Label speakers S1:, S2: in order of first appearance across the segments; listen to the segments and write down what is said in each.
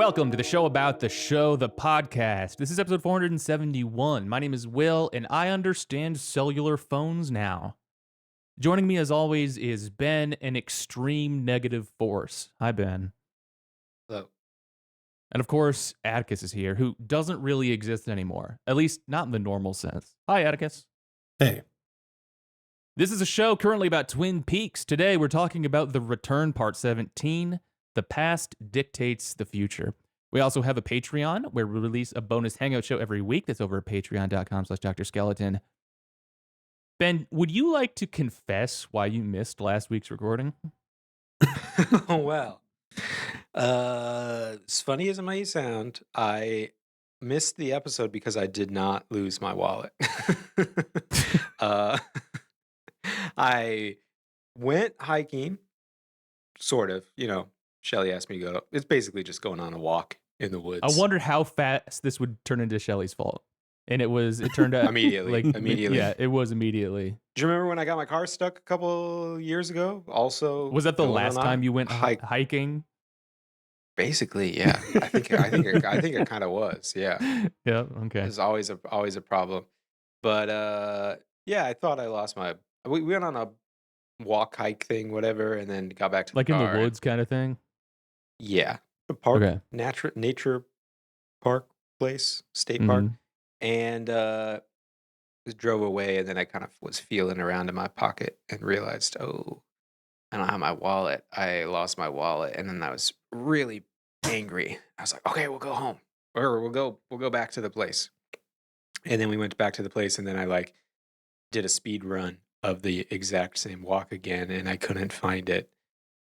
S1: Welcome to the show about the show, the podcast. This is episode 471. My name is Will, and I understand cellular phones now. Joining me, as always, is Ben, an extreme negative force. Hi, Ben.
S2: Hello.
S1: And of course, Atticus is here, who doesn't really exist anymore, at least not in the normal sense. Hi, Atticus.
S3: Hey.
S1: This is a show currently about Twin Peaks. Today, we're talking about The Return, Part 17. The past dictates the future. We also have a Patreon where we release a bonus hangout show every week. That's over at patreon.com/Dr. Skeleton. Ben, would you like to confess why you missed last week's recording?
S2: Oh, wow. As funny as it may sound, I missed the episode because I did not lose my wallet. uh, I went hiking, sort of, Shelly asked me to go. It's basically just going on a walk in the woods.
S1: I wondered how fast this would turn into Shelly's fault. And it turned out
S2: immediately.
S1: Yeah, it was immediately.
S2: Do you remember when I got my car stuck a couple years ago? Also,
S1: was that the last time you went hiking?
S2: Basically, yeah. I think it kind of was. Yeah.
S1: Yeah. Okay.
S2: It's always a problem. But yeah, I thought I lost my. We went on a walk hike thing, whatever, and then got back to
S1: like
S2: the car.
S1: In the woods kind of thing.
S2: Yeah, the park,
S1: okay.
S2: nature park place, state park, and just drove away. And then I kind of was feeling around in my pocket and realized, oh, I don't have my wallet. I lost my wallet, and then I was really angry. I was like, okay, we'll go home, or we'll go back to the place. And then we went back to the place, and then I did a speed run of the exact same walk again, and I couldn't find it.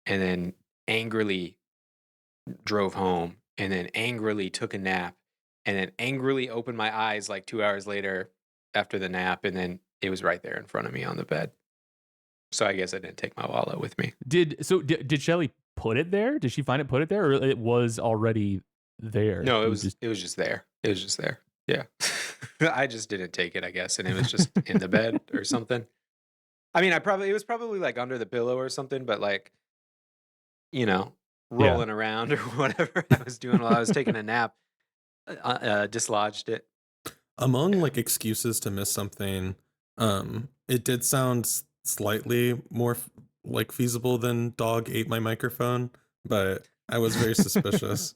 S2: And then angrily drove home, and then angrily took a nap, and then angrily opened my eyes 2 hours later after the nap, and then it was right there in front of me on the bed. So I guess I didn't take my wallet with me.
S1: Did Shelly put it there? Did she find it, put it there, or it was already there?
S2: No, it was just there. It was just there. Yeah. I just didn't take it, I guess, and it was just in the bed or something. I mean, it was probably under the pillow or something, but rolling around or whatever I was doing while I was taking a nap, dislodged it.
S3: Among excuses to miss something, it did sound slightly more feasible than dog ate my microphone, but I was very suspicious.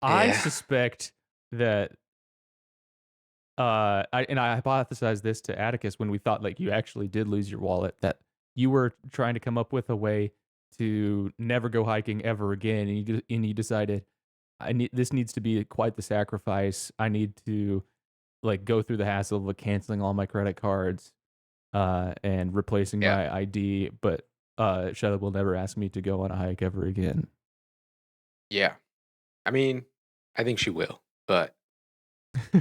S1: I suspect that I hypothesized this to Atticus when we thought you actually did lose your wallet, that you were trying to come up with a way to never go hiking ever again, and you decided this needs to be quite the sacrifice. I need to go through the hassle of canceling all my credit cards and replacing my ID, but Shelly will never ask me to go on a hike ever again.
S2: Yeah. I mean, I think she will, but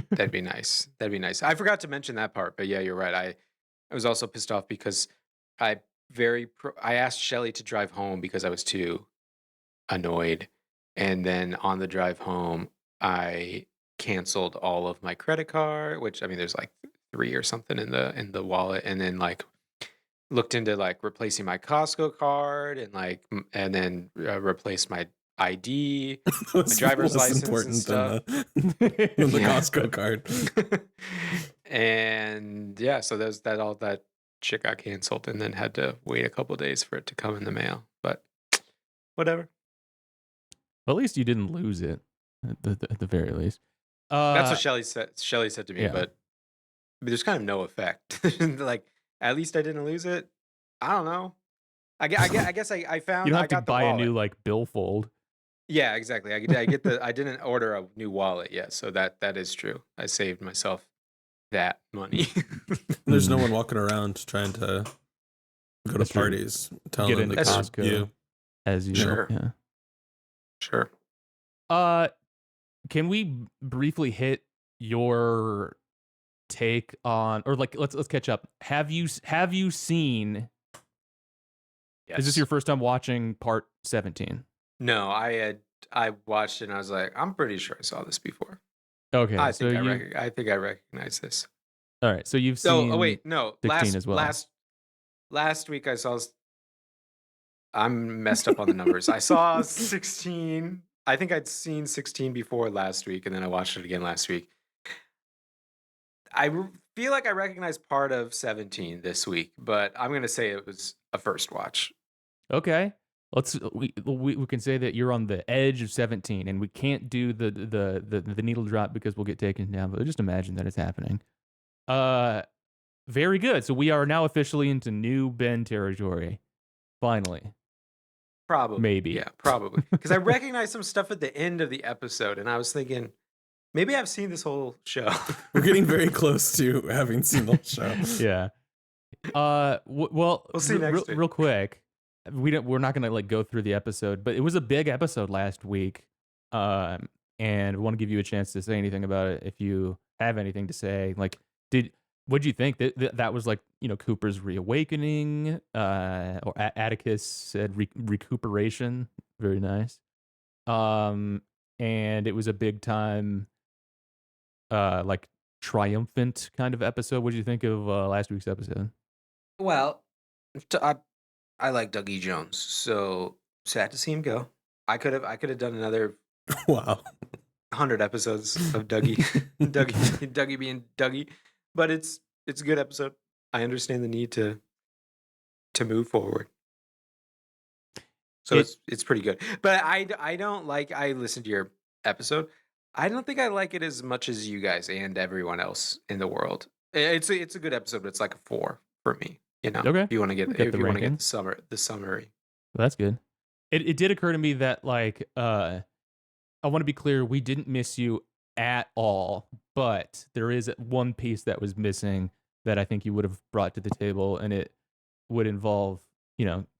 S2: that'd be nice. That'd be nice. I forgot to mention that part, but yeah, you're right. I was also pissed off because I asked Shelly to drive home because I was too annoyed. And then on the drive home, I canceled all of my credit card, which, I mean, there's 3 or something in the wallet, and then looked into replacing my Costco card and then replaced my ID, my driver's license and stuff.
S3: Than the Costco card.
S2: And yeah, so that shit got canceled, and then had to wait a couple days for it to come in the mail. But whatever.
S1: Well, at least you didn't lose it, at the very least.
S2: That's what Shelly said to me, but there's kind of no effect. At least I didn't lose it. I don't know. I guess I found
S1: you don't have
S2: I got
S1: to buy
S2: the
S1: a new billfold.
S2: Yeah, exactly. I didn't order a new wallet yet, so that is true. I saved myself that money.
S3: There's no one walking around trying to go to parties, telling them to
S1: Costco
S3: you.
S1: As you
S2: Sure.
S1: know. Yeah.
S2: Sure.
S1: Can we briefly hit your take on, or let's catch up. Have you seen?
S2: Yes.
S1: Is this your first time watching part 17?
S2: No, I watched it and I was like, I'm pretty sure I saw this before.
S1: Okay,
S2: I think I recognize this.
S1: All right, so you've seen.
S2: Oh wait, no.
S1: 16 as well.
S2: Last week I saw. I'm messed up on the numbers. I saw 16 I think I'd seen 16 before last week, and then I watched it again last week. Feel like I recognize part of 17 this week, but I'm gonna say it was a first watch.
S1: Okay. We can say that you're on the edge of 17, and we can't do the needle drop because we'll get taken down, but just imagine that it's happening. Uh, Very good. So we are now officially into new Ben territory. Finally.
S2: Probably,
S1: Maybe.
S2: yeah, probably. Because I recognized some stuff at the end of the episode, and I was thinking, maybe I've seen this whole show.
S3: We're getting very close to having seen the show.
S1: Yeah. Well,
S2: We'll see next week.
S1: real quick, we're not gonna like go through the episode, but it was a big episode last week, and want to give you a chance to say anything about it if you have anything to say. Like, what'd you think that was like? Cooper's reawakening, or Atticus said recuperation. Very nice. Um, and it was a big time, like triumphant kind of episode. What did you think of last week's episode?
S2: Well, I like Dougie Jones, so sad to see him go. I could have done another
S3: Wow.
S2: 100 episodes of Dougie, Dougie being Dougie, but it's a good episode. I understand the need to move forward, so
S1: It
S2: it's pretty good. But I don't like. I listened to your episode. I don't think I like it as much as you guys and everyone else in the world. It's a good episode, but it's like a 4 for me.
S1: Okay.
S2: If you want to
S1: We
S2: get
S1: get
S2: if
S1: the
S2: you want to get
S1: ranking.
S2: the summary.
S1: Well, that's good. It did occur to me that like I want to be clear, we didn't miss you at all, but there is one piece that was missing that I think you would have brought to the table, and it would involve,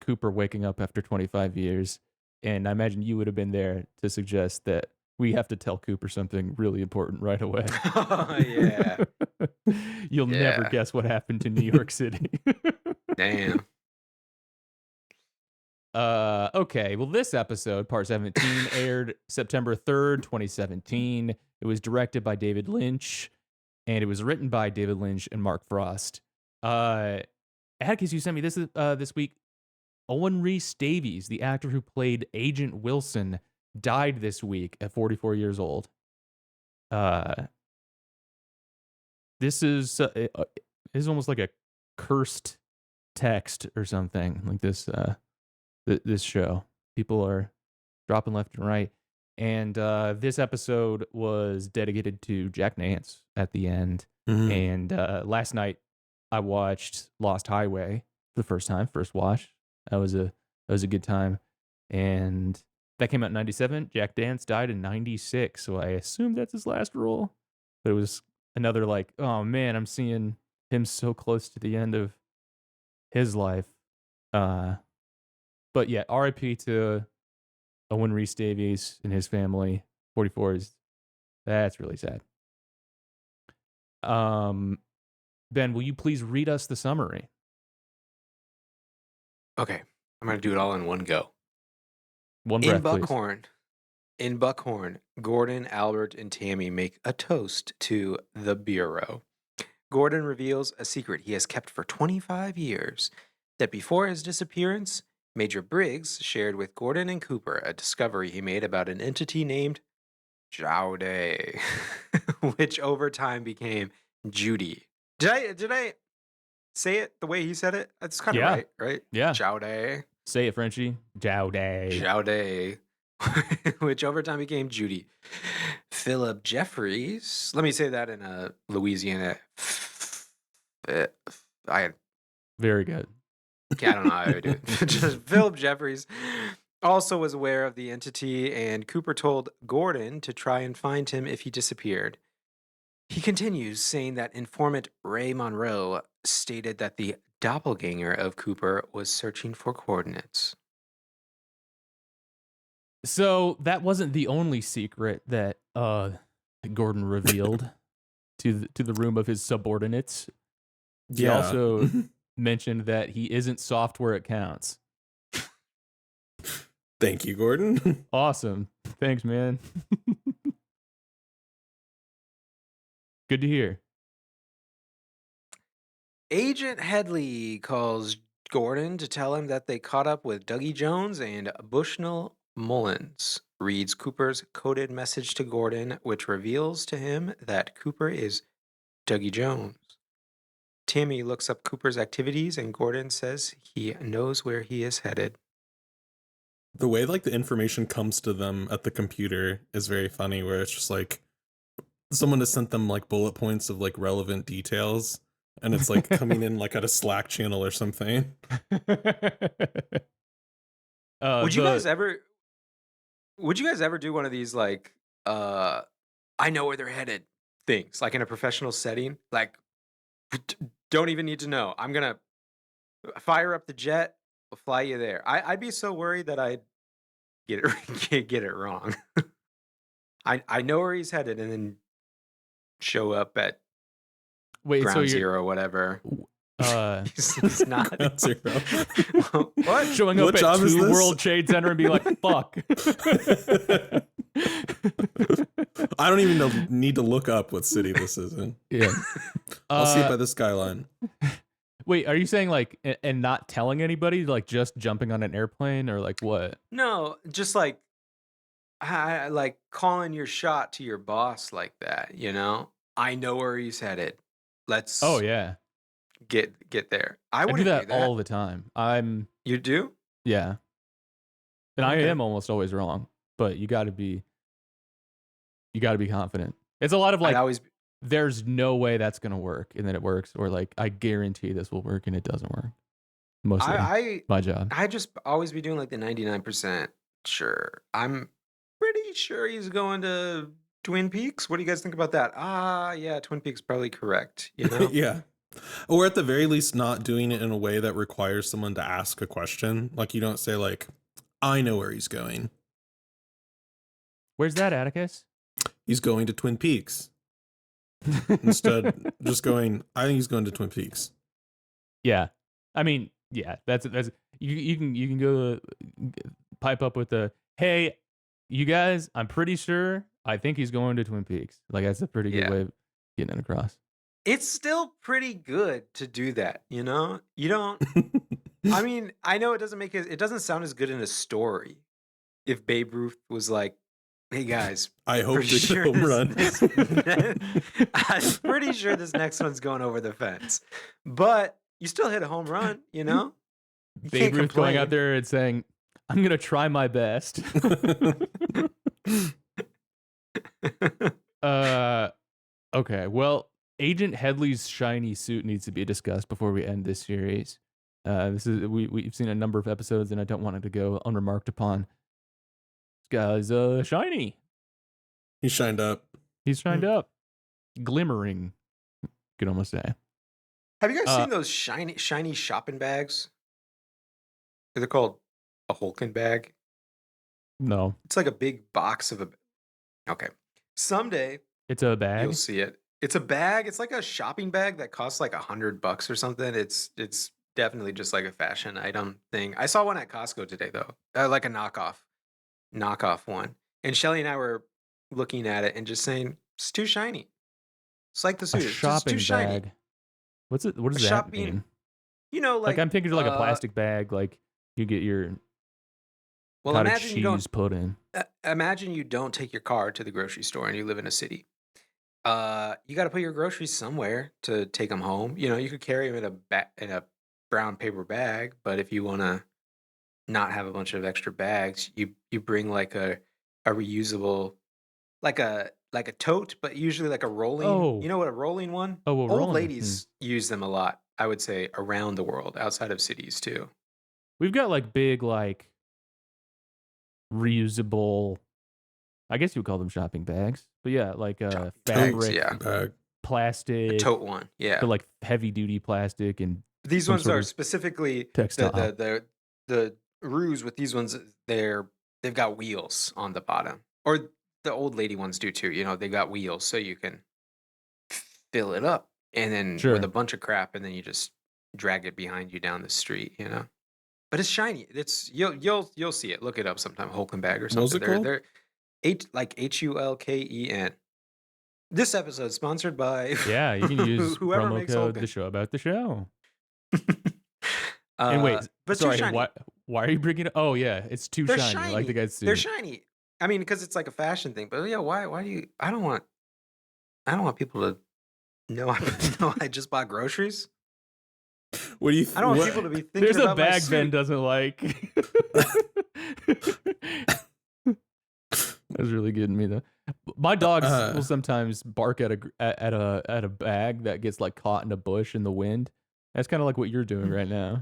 S1: Cooper waking up after 25 years. And I imagine you would have been there to suggest that we have to tell Cooper something really important right away.
S2: Oh yeah,
S1: You'll never
S2: yeah.
S1: guess what happened to New York City.
S2: Damn.
S1: Okay. Well, this episode, part 17, aired September 3rd, 2017. It was directed by David Lynch, and it was written by David Lynch and Mark Frost. Atticus, you sent me this week. Owen Reese Davies, the actor who played Agent Wilson, died this week at 44 years old. This is almost like a cursed text or something, like this show. People are dropping left and right. And this episode was dedicated to Jack Nance at the end.
S3: Mhm.
S1: And last night I watched Lost Highway for the first time, first watch. That was a good time. And that came out in 97. Jack Nance died in 96. So I assume that's his last role. But it was another like, oh man, I'm seeing him so close to the end of his life. But yeah, RIP to Owen Reese Davies and his family. 44 that's really sad. Ben, will you please read us the summary?
S2: Okay, I'm gonna do it all in one go.
S1: One breath, please.
S2: In Buckhorn, Gordon, Albert, and Tammy make a toast to the Bureau. Gordon reveals a secret he has kept for 25 years, that before his disappearance, Major Briggs shared with Gordon and Cooper a discovery he made about an entity named Judy, which over time became Judy. Did I say it the way he said it? That's kind of
S1: Yeah.
S2: right?
S1: Yeah.
S2: Judy.
S1: Say it, Frenchie. Jowday.
S2: Judy. Which over time became Judy. Philip Jeffries. Let me say that in a Louisiana. I
S1: Very good.
S2: don't know how I do it. Just Philip Jeffries also was aware of the entity, and Cooper told Gordon to try and find him if he disappeared. He continues, saying that informant Ray Monroe stated that the doppelganger of Cooper was searching for coordinates.
S1: So that wasn't the only secret that Gordon revealed to the room of his subordinates. He
S3: Yeah.
S1: also mentioned that he isn't soft where it counts.
S3: Thank you, Gordon.
S1: Awesome. Thanks, man. Good to hear.
S2: Agent Headley calls Gordon to tell him that they caught up with Dougie Jones and Bushnell Mullins reads Cooper's coded message to Gordon, which reveals to him that Cooper is Dougie Jones. Tammy looks up Cooper's activities, and Gordon says he knows where he is headed.
S3: The way like the information comes to them at the computer is very funny, where it's just like someone has sent them like bullet points of like relevant details, and it's like coming in like at a Slack channel or something.
S2: Would you guys ever do one of these like I know where they're headed things, like in a professional setting? Like don't even need to know. I'm gonna fire up the jet, we'll fly you there. I'd be so worried that I'd get it get it wrong. I know where he's headed and then show up at
S1: Wait, so
S2: ground
S1: you're
S2: zero or whatever. He's not.
S3: Ground zero.
S2: What?
S1: showing
S3: What
S1: up
S3: job
S1: at
S3: is
S1: 2
S3: this?
S1: World Trade Center and be like, fuck.
S3: I don't even need to look up what city this is in.
S1: Yeah.
S3: I'll see it by the skyline.
S1: Wait, are you saying like and not telling anybody, like just jumping on an airplane, or like what?
S2: No, just like like calling your shot to your boss like that, you know? I know where he's headed. Let's
S1: Oh yeah,
S2: get there. I
S1: I do
S2: wouldn't
S1: that all the time.
S2: You do?
S1: Yeah, and I
S2: Okay.
S1: am almost always wrong, but you got to be confident. It's a lot of
S2: I'd
S1: like,
S2: always
S1: there's no way that's gonna work, and then it works, or like I guarantee this will work, and it doesn't work. Mostly my job.
S2: I just always be doing like the 99% sure. I'm pretty sure he's going to Twin Peaks. What do you guys think about that? Yeah, Twin Peaks probably correct, you know?
S3: Yeah. Or at the very least, not doing it in a way that requires someone to ask a question. Like you don't say like, I know where he's going.
S1: Where's that, Atticus?
S3: He's going to Twin Peaks. Instead, just going, I think he's going to Twin Peaks.
S1: Yeah, I mean, yeah, that's you can go pipe up with the, hey, you guys, I'm pretty sure I think he's going to Twin Peaks. Like that's a pretty good
S2: Yeah.
S1: way of getting it across.
S2: It's still pretty good to do that, you know? You don't I mean, I know it doesn't sound as good in a story if Babe Ruth was like, "Hey guys,
S3: I hope
S2: pretty
S3: to
S2: sure
S3: home run.
S2: I'm pretty sure this next one's going over the fence." But you still hit a home run, you know? You
S1: Babe
S2: can't
S1: Ruth going out
S2: complain.
S1: there and saying, "I'm gonna try my best." Okay. Well, Agent Headley's shiny suit needs to be discussed before we end this series. We've seen a number of episodes, and I don't want it to go unremarked upon. This guy's shiny.
S3: He shined up.
S1: He's shined up, glimmering. You could almost say.
S2: Have you guys seen those shiny shopping bags? They're called a Hulken bag.
S1: No,
S2: It's like a big box of a. Okay, someday
S1: it's a bag.
S2: you'll see it. It's a bag. It's like a shopping bag that costs like $100 or something. It's definitely just like a fashion item thing. I saw one at Costco today though, like a knockoff one. And Shelly and I were looking at it and just saying it's too shiny. It's like the
S1: A
S2: suit. It's just
S1: shopping
S2: too shiny.
S1: bag. What's it? What does
S2: A
S1: that
S2: shopping-
S1: mean?
S2: You know,
S1: Like I'm thinking of like a plastic bag, like you get your cottage
S2: imagine you don't
S1: cheese put in.
S2: imagine you don't take your car to the grocery store and you live in a city. You got to put your groceries somewhere to take them home. You know, you could carry them in a brown paper bag, but if you want to not have a bunch of extra bags, you bring like a reusable, like a tote, but usually like a rolling.
S1: Oh.
S2: You know what a rolling one?
S1: Oh, a
S2: Old
S1: rolling,
S2: ladies use them a lot. I would say around the world, outside of cities too.
S1: We've got like big, like reusable. I guess you would call them shopping bags, but yeah, like
S2: Shopping
S1: fabric,
S2: bags, yeah.
S3: Bag.
S2: A
S1: plastic,
S2: tote one, yeah.
S1: but like heavy duty plastic, and
S2: These
S1: some
S2: ones
S1: sort
S2: are
S1: of
S2: specifically
S1: textile.
S2: the ruse with these ones. They've got wheels on the bottom, or the old lady ones do too. You know, they got wheels so you can fill it up, and then
S1: Sure.
S2: with a bunch of crap, and then you just drag it behind you down the street. You know, but it's shiny. It's you'll see it. Look it up sometime. Hulken bag or
S3: What was
S2: something.
S3: it called?
S2: They're Hulken. This episode is sponsored by
S1: Yeah, you can use
S2: whoever
S1: promo
S2: makes
S1: code
S2: Hulken.
S1: the show about the show. And wait,
S2: but
S1: sorry,
S2: too shiny.
S1: Why are you bringing it? Oh yeah, it's too
S2: They're
S1: shiny, like the
S2: shiny.
S1: guy's
S2: They're
S1: suit.
S2: shiny. I mean, because it's like a fashion thing. But yeah, why do you? I don't want people to know I just bought groceries.
S3: What do you?
S2: I don't want people to be thinking
S1: There's a
S2: about my
S1: bag Ben
S2: suit.
S1: doesn't like. That's really getting me though. My dogs will sometimes bark at a bag that gets like caught in a bush in the wind. That's kind of like what you're doing right now.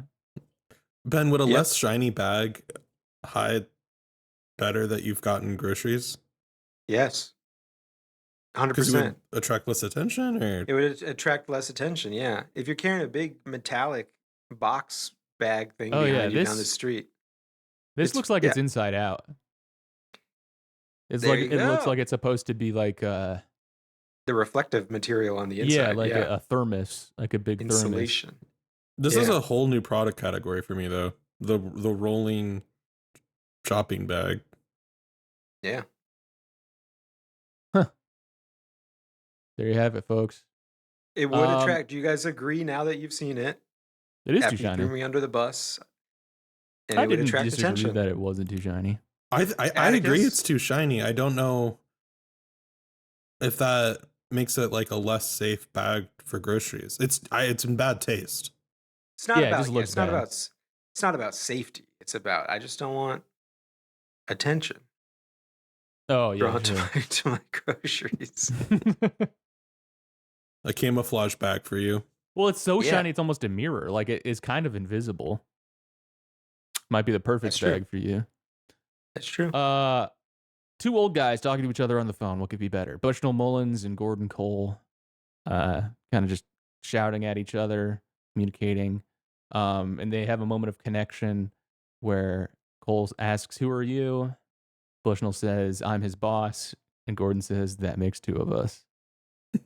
S3: Ben, would a
S2: Yep.
S3: less shiny bag hide better that you've gotten groceries?
S2: Yes.
S3: Because it would
S2: 100%.
S3: attract less attention, or
S2: It would attract less attention. Yeah. If you're carrying a big metallic box bag thing
S1: Oh yeah,
S2: behind you down the street,
S1: this
S2: it's
S1: looks like
S2: yeah.
S1: it's inside out. It's
S2: There
S1: like
S2: you
S1: it looks
S2: go.
S1: like it's supposed to be like
S2: The reflective material on the
S1: yeah,
S2: inside.
S1: like
S2: Yeah.
S1: a thermos, like a big thermos.
S2: Insulation.
S3: this is
S2: Yeah.
S3: a whole new product category for me though. The rolling shopping bag.
S2: Yeah.
S1: There you have it, folks.
S2: It would attract. Do you guys agree now that you've seen it?
S1: It is too
S2: After you threw
S1: shiny.
S2: me under the bus, and
S1: I
S2: it would
S1: didn't
S2: attract
S1: disagree
S2: attention.
S1: that it wasn't too shiny.
S3: I agree
S2: Atticus?
S3: it's too shiny. I don't know if that makes it like a less safe bag for groceries. It's in bad taste.
S2: It's not
S1: Yeah, it
S2: about.
S1: just
S2: Yeah,
S1: looks
S2: it's not
S1: bad.
S2: about. It's not about safety. It's about. I just don't want attention
S1: Oh yeah,
S2: drawn
S1: sure.
S2: to my groceries.
S3: A camouflage bag for you.
S1: Well, it's so
S2: Yeah.
S1: shiny, it's almost a mirror. Like it is kind of invisible. Might be the perfect
S2: That's true.
S1: bag for you.
S2: That's true.
S1: Two old guys talking to each other on the phone. What could be better? Bushnell Mullins and Gordon Cole, kind of just shouting at each other, communicating. And they have a moment of connection where Cole asks, "Who are you?" Bushnell says, "I'm his boss," and Gordon says, "That makes two of us."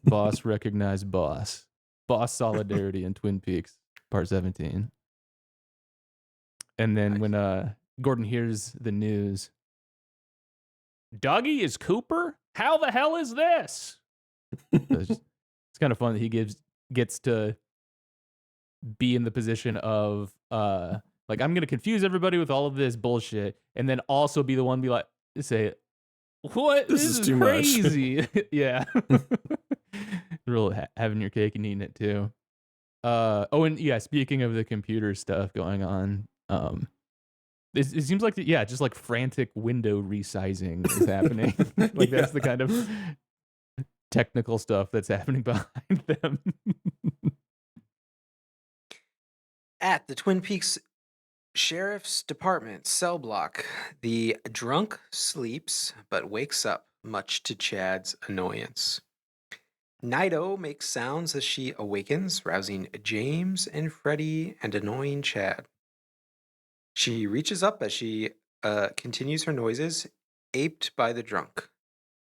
S1: Boss recognize boss. Boss solidarity in Twin Peaks, part 17. And then
S2: Nice.
S1: when Gordon hears the news, Dougie is Cooper? How the hell is this? It's kind of fun that he gets to be in the position of like, I'm gonna confuse everybody with all of this bullshit, and then also be the one be like say, what?
S3: This is too much.
S1: crazy. Yeah. Real having your cake and eating it too. Oh, and yeah, speaking of the computer stuff going on, it seems like just like frantic window resizing is happening. Like that's the kind of technical stuff that's happening behind them.
S2: At the Twin Peaks Sheriff's Department cell block, the drunk sleeps but wakes up, much to Chad's annoyance. Nido makes sounds as she awakens, rousing James and Freddie and annoying Chad. She reaches up as she continues her noises, aped by the drunk.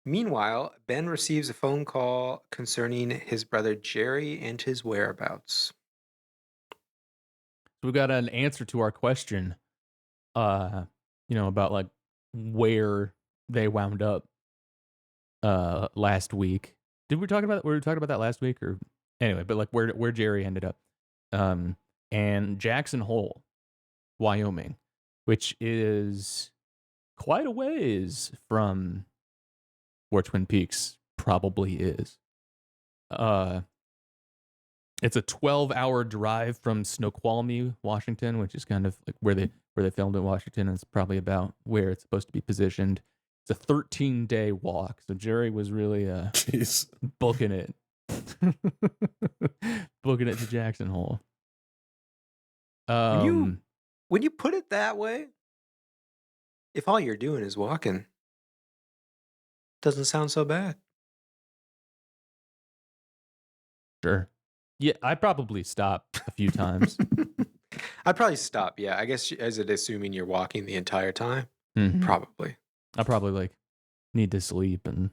S2: Meanwhile, Ben receives a phone call concerning his brother Jerry and his whereabouts.
S1: So we got an answer to our question, about like where they wound up last week. Were we talking about that last week or anyway, but like where Jerry ended up. And Jackson Hole, Wyoming, which is quite a ways from where Twin Peaks probably is. It's a 12-hour drive from Snoqualmie, Washington, which is kind of like where they filmed in Washington. It's probably about where it's supposed to be positioned. It's a 13-day walk, so Jerry was really booking it, booking it to Jackson Hole.
S2: When you put it that way, if all you're doing is walking, doesn't sound so bad.
S1: Sure. Yeah, I'd probably stop a few times.
S2: I'd probably stop. Yeah, I guess as it assuming you're walking the entire time.
S1: Mhm.
S2: Probably.
S1: I probably like need to sleep and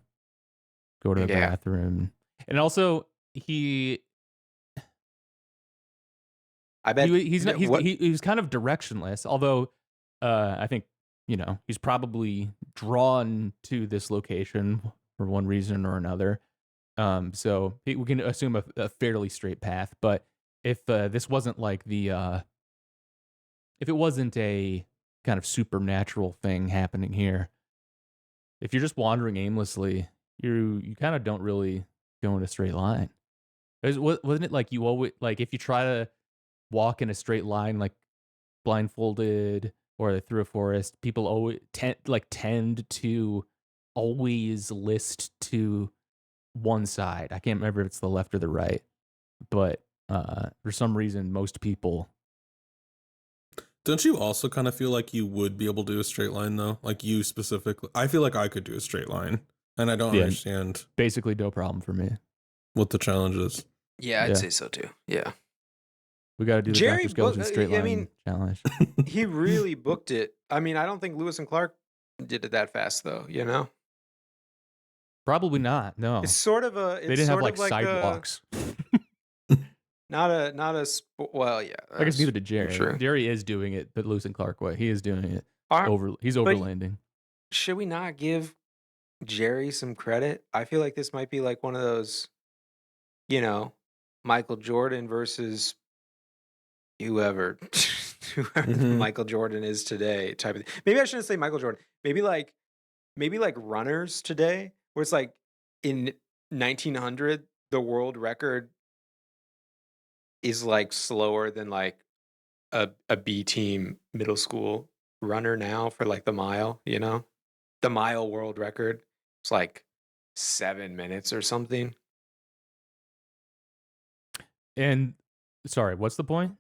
S1: go to the
S2: Yeah.
S1: bathroom. And also
S2: I bet
S1: he's kind of directionless, although I think, he's probably drawn to this location for one reason or another. So we can assume a fairly straight path, but if this wasn't like if it wasn't a kind of supernatural thing happening here. If you're just wandering aimlessly, you kind of don't really go in a straight line. Wasn't it like you always like if you try to walk in a straight line like blindfolded or through a forest, people always tend to always list to one side. I can't remember if it's the left or the right, but for some reason, most people.
S3: Don't you also kind of feel like you would be able to do a straight line though? Like you specifically, I feel like I could do a straight line, and I don't understand
S1: basically no problem for me
S3: what the challenge is.
S2: Yeah, I'd say so too. Yeah.
S1: We got to do the
S2: Jerry
S1: Dr. Skeleton straight line
S2: I mean,
S1: challenge.
S2: he really booked it. I mean, I don't think Lewis and Clark did it that fast, though. You know,
S1: Probably not. No,
S2: it's sort of a. It's
S1: they didn't have
S2: sort
S1: like
S2: of like
S1: sidewalks.
S2: not a. Well, yeah.
S1: I guess neither did Jerry.
S2: True.
S1: Jerry is doing it, but Lewis and Clark way. He is doing it. He's
S2: but
S1: overlanding.
S2: Should we not give Jerry some credit? I feel like this might be like one of those, you know, Michael Jordan versus whoever Michael Jordan is today type of thing. Maybe I shouldn't say Michael Jordan. Maybe like runners today, where it's like in 1900 the world record is like slower than like a B team middle school runner now for like the mile, you know? The mile world record. It's like 7 minutes or something.
S1: And sorry, what's the point?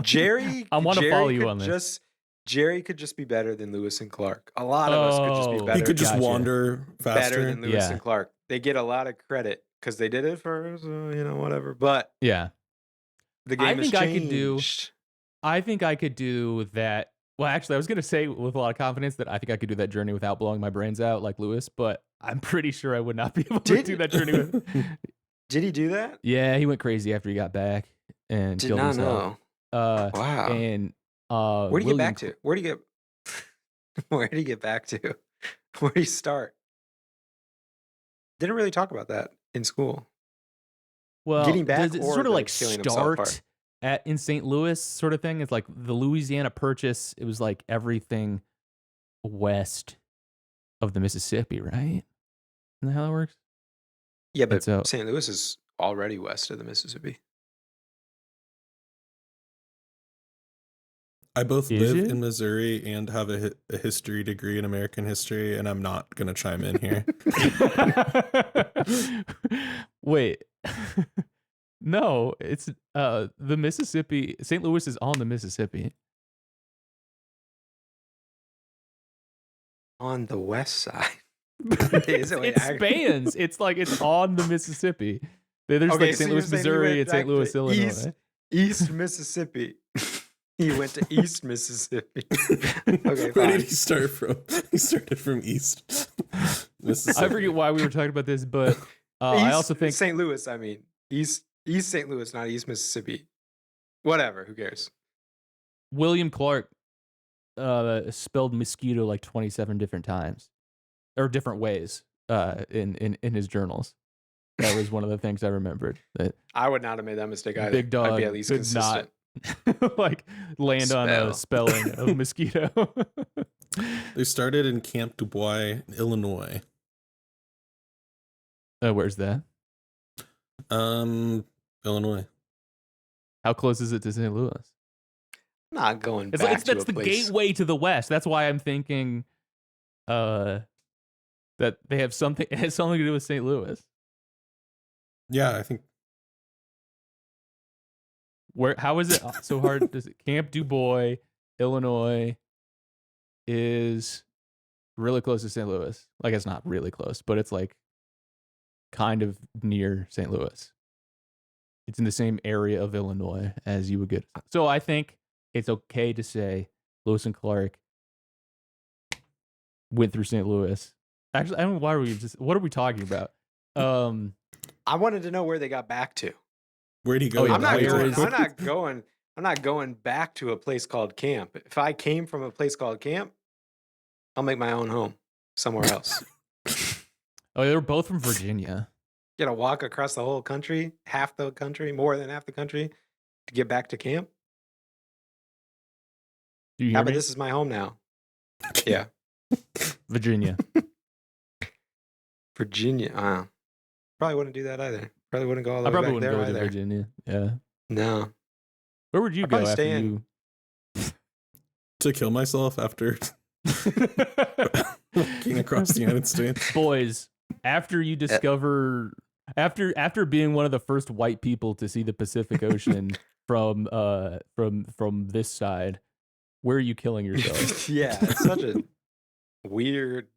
S2: Jerry,
S1: I want to follow you on this.
S2: Jerry could just be better than Lewis and Clark. A lot of us could just be better.
S3: He could just wander faster.
S2: Better than Lewis and Clark. They get a lot of credit because they did it for, whatever. But
S1: yeah,
S2: the game has changed.
S1: I think I could do that. Well, actually, I was going to say with a lot of confidence that I think I could do that journey without blowing my brains out like Lewis, but I'm pretty sure I would not be able to do that journey with.
S2: Did he do that?
S1: Yeah, he went crazy after he got back and
S2: did
S1: killed
S2: not
S1: himself.
S2: Know. Wow.
S1: And
S2: where did he get back to? Where did he get back to? Where did he start? Didn't really talk about that in school.
S1: Well,
S2: getting back
S1: does it
S2: or
S1: sort of like
S2: start
S1: in St. Louis sort of thing? It's like the Louisiana Purchase. It was like everything west of the Mississippi, right? Isn't that how that works?
S2: Yeah, but St. Louis is already west of the Mississippi.
S3: I both live in Missouri and have a history degree in American history, and I'm not going to chime in here.
S1: Wait. No, it's the Mississippi. St. Louis is on the Mississippi.
S2: On the west side.
S1: It spans. It's like it's on the Mississippi. There's like St. Louis, Missouri, and St. Louis, Illinois.
S2: East Mississippi. He went to East Mississippi. Okay,
S3: where did he start from? He started from East Mississippi.
S1: I forget why we were talking about this, but I also think
S2: St. Louis. I mean, East St. Louis, not East Mississippi. Whatever. Who cares?
S1: William Clark spelled mosquito like 27 different times, or different ways in his journals. That was one of the things I remembered. That
S2: I would not have made that mistake either.
S1: Big Dog
S2: I'd be at least consistent.
S1: Like land on a spelling of mosquito.
S3: They started in Camp Dubois, Illinois.
S1: Where's that?
S3: Illinois.
S1: How close is it to St. Louis?
S2: Not going back
S1: that's
S2: to a
S1: the
S2: place.
S1: gateway to the west. That's why I'm thinking that they have something. It has something to do with St. Louis.
S3: Yeah, I think.
S1: How is it so hard? Does it Camp Dubois, Illinois, is really close to St. Louis? Like it's not really close, but it's like kind of near St. Louis. It's in the same area of Illinois as you would get. So I think it's okay to say Lewis and Clark went through St. Louis. Actually, I don't know why what are we talking about?
S2: I wanted to know where they got back to.
S3: Where'd he go?
S2: I'm not going back to a place called camp. If I came from a place called camp, I'll make my own home somewhere else.
S1: Oh, they were both from Virginia.
S2: You gotta walk across the whole country, half the country, more than half the country, to get back to camp.
S1: Do you
S2: Yeah,
S1: hear
S2: but
S1: me?
S2: this is my home now. Yeah.
S1: Virginia.
S2: Virginia. Probably wouldn't do that either. Probably wouldn't go all
S1: I
S2: the way
S1: probably
S2: back
S1: wouldn't
S2: there
S1: go to
S2: either.
S1: Virginia. Yeah.
S2: No.
S1: Where would you
S2: I'd probably
S1: go after
S2: stay in.
S1: you?
S3: To kill myself after walking across the United States.
S1: Boys, after you discover after being one of the first white people to see the Pacific Ocean from this side, where are you killing yourself?
S2: Yeah, it's such a weird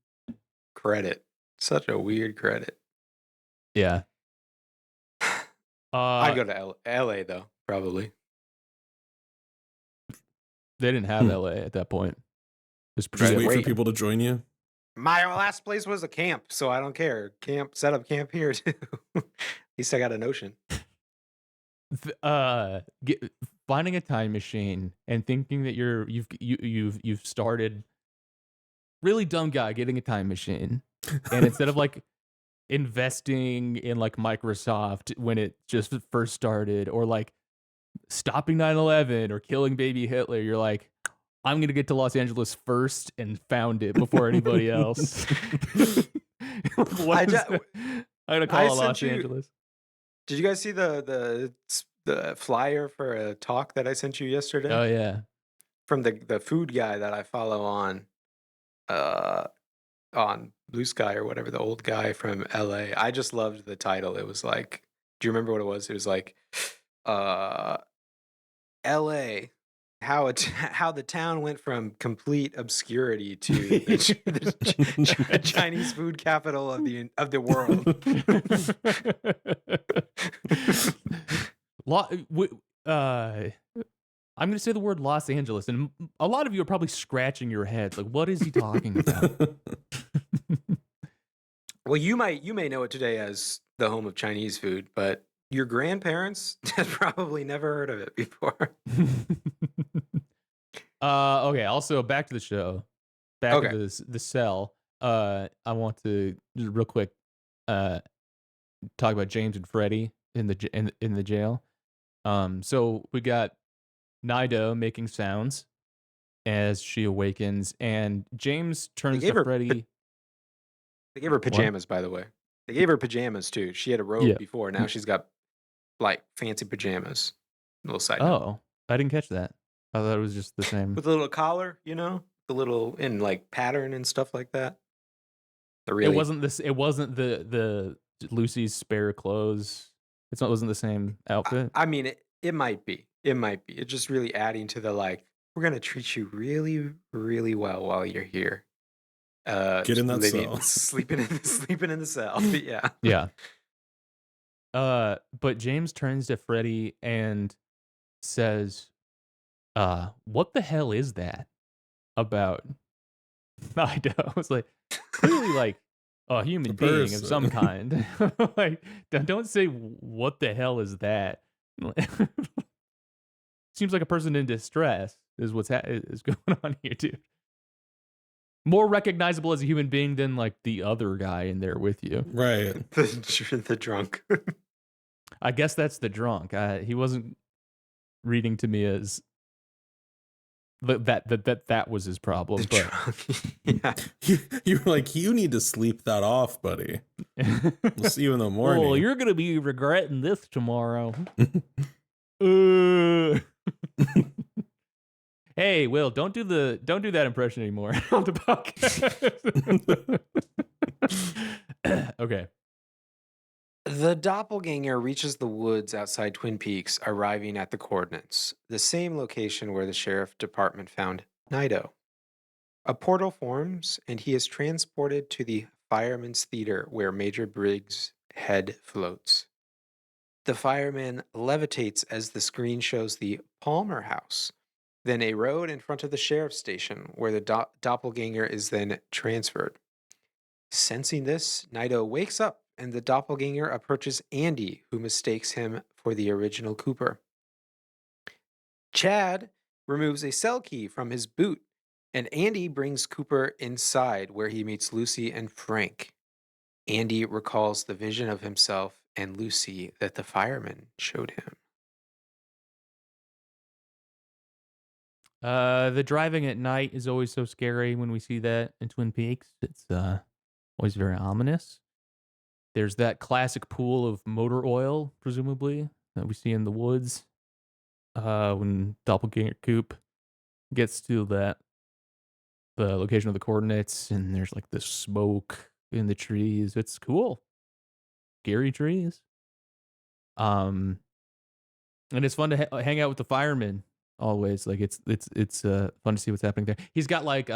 S2: credit. Such a weird credit.
S1: Yeah.
S2: I'd go to LA though, probably.
S1: They didn't have LA at that point.
S3: Just
S2: Right,
S3: wait for
S2: wait.
S3: people to join you.
S2: My last place was a camp, so I don't care. Set up camp here too. At least I got an ocean.
S1: Finding a time machine and thinking that you've started really dumb guy getting a time machine, and instead of like investing in like Microsoft when it just first started, or like stopping 9/11 or killing baby Hitler, you're like, I'm gonna get to Los Angeles first and found it before anybody else. I'm gonna call it Los Angeles.
S2: Did you guys see the flyer for a talk that I sent you yesterday?
S1: Oh yeah.
S2: From the food guy that I follow on Blue Sky or whatever, the old guy from LA. I just loved the title. It was like, do you remember what it was? It was like, LA, how the town went from complete obscurity to the Chinese food capital of the world.
S1: I'm going to say the word Los Angeles, and a lot of you are probably scratching your heads like, what is he talking about?
S2: Well, you may know it today as the home of Chinese food, but your grandparents had probably never heard of it before.
S1: Okay, also back to the show. Back
S2: Okay.
S1: to the cell. I want to just real quick talk about James and Freddie in the jail. So we got Nido making sounds as she awakens, and James turns to Freddie.
S2: They gave her pajamas, by the way. They gave her pajamas too. She had a robe before. Now she's got like fancy pajamas. Little side note.
S1: Oh, I didn't catch that. I thought it was just the same.
S2: With a little collar, the little in like pattern and stuff like that.
S1: It wasn't the Lucy's spare clothes. It wasn't the same outfit.
S2: I mean, it might be. It might be. It's just really adding to the like, we're gonna treat you really, really well while you're here.
S3: Get in that cell.
S2: Sleeping in the cell. Yeah.
S1: Yeah. But James turns to Freddie and says, what the hell is that about? I was like, clearly like a human being of some kind. Like, don't say what the hell is that. Seems like a person in distress is what's is going on here, dude. More recognizable as a human being than like the other guy in there with you.
S3: Right.
S2: The drunk.
S1: I guess that's the drunk. He wasn't reading to me as that was his problem.
S2: The
S1: but
S2: yeah.
S3: You're like, you need to sleep that off, buddy. We'll see you in the morning.
S1: Well, you're gonna be regretting this tomorrow. Hey, Will, don't do that impression anymore on the podcast. Okay.
S2: The doppelganger reaches the woods outside Twin Peaks, arriving at the coordinates, the same location where the sheriff department found Nido. A portal forms, and he is transported to the Fireman's Theater where Major Briggs' head floats. The fireman levitates as the screen shows the Palmer House, then a road in front of the sheriff's station where the doppelganger is then transferred. Sensing this, Nido wakes up and the doppelganger approaches Andy, who mistakes him for the original Cooper. Chad removes a cell key from his boot, and Andy brings Cooper inside where he meets Lucy and Frank. Andy recalls the vision of himself and Lucy that the fireman showed him.
S1: The driving at night is always so scary when we see that in Twin Peaks. It's always very ominous. There's that classic pool of motor oil, presumably, that we see in the woods. When Doppelganger Coop gets to the location of the coordinates, and there's like this smoke in the trees. It's cool. Scary trees. Um, and it's fun to hang out with the firemen always. Like it's fun to see what's happening there. He's got like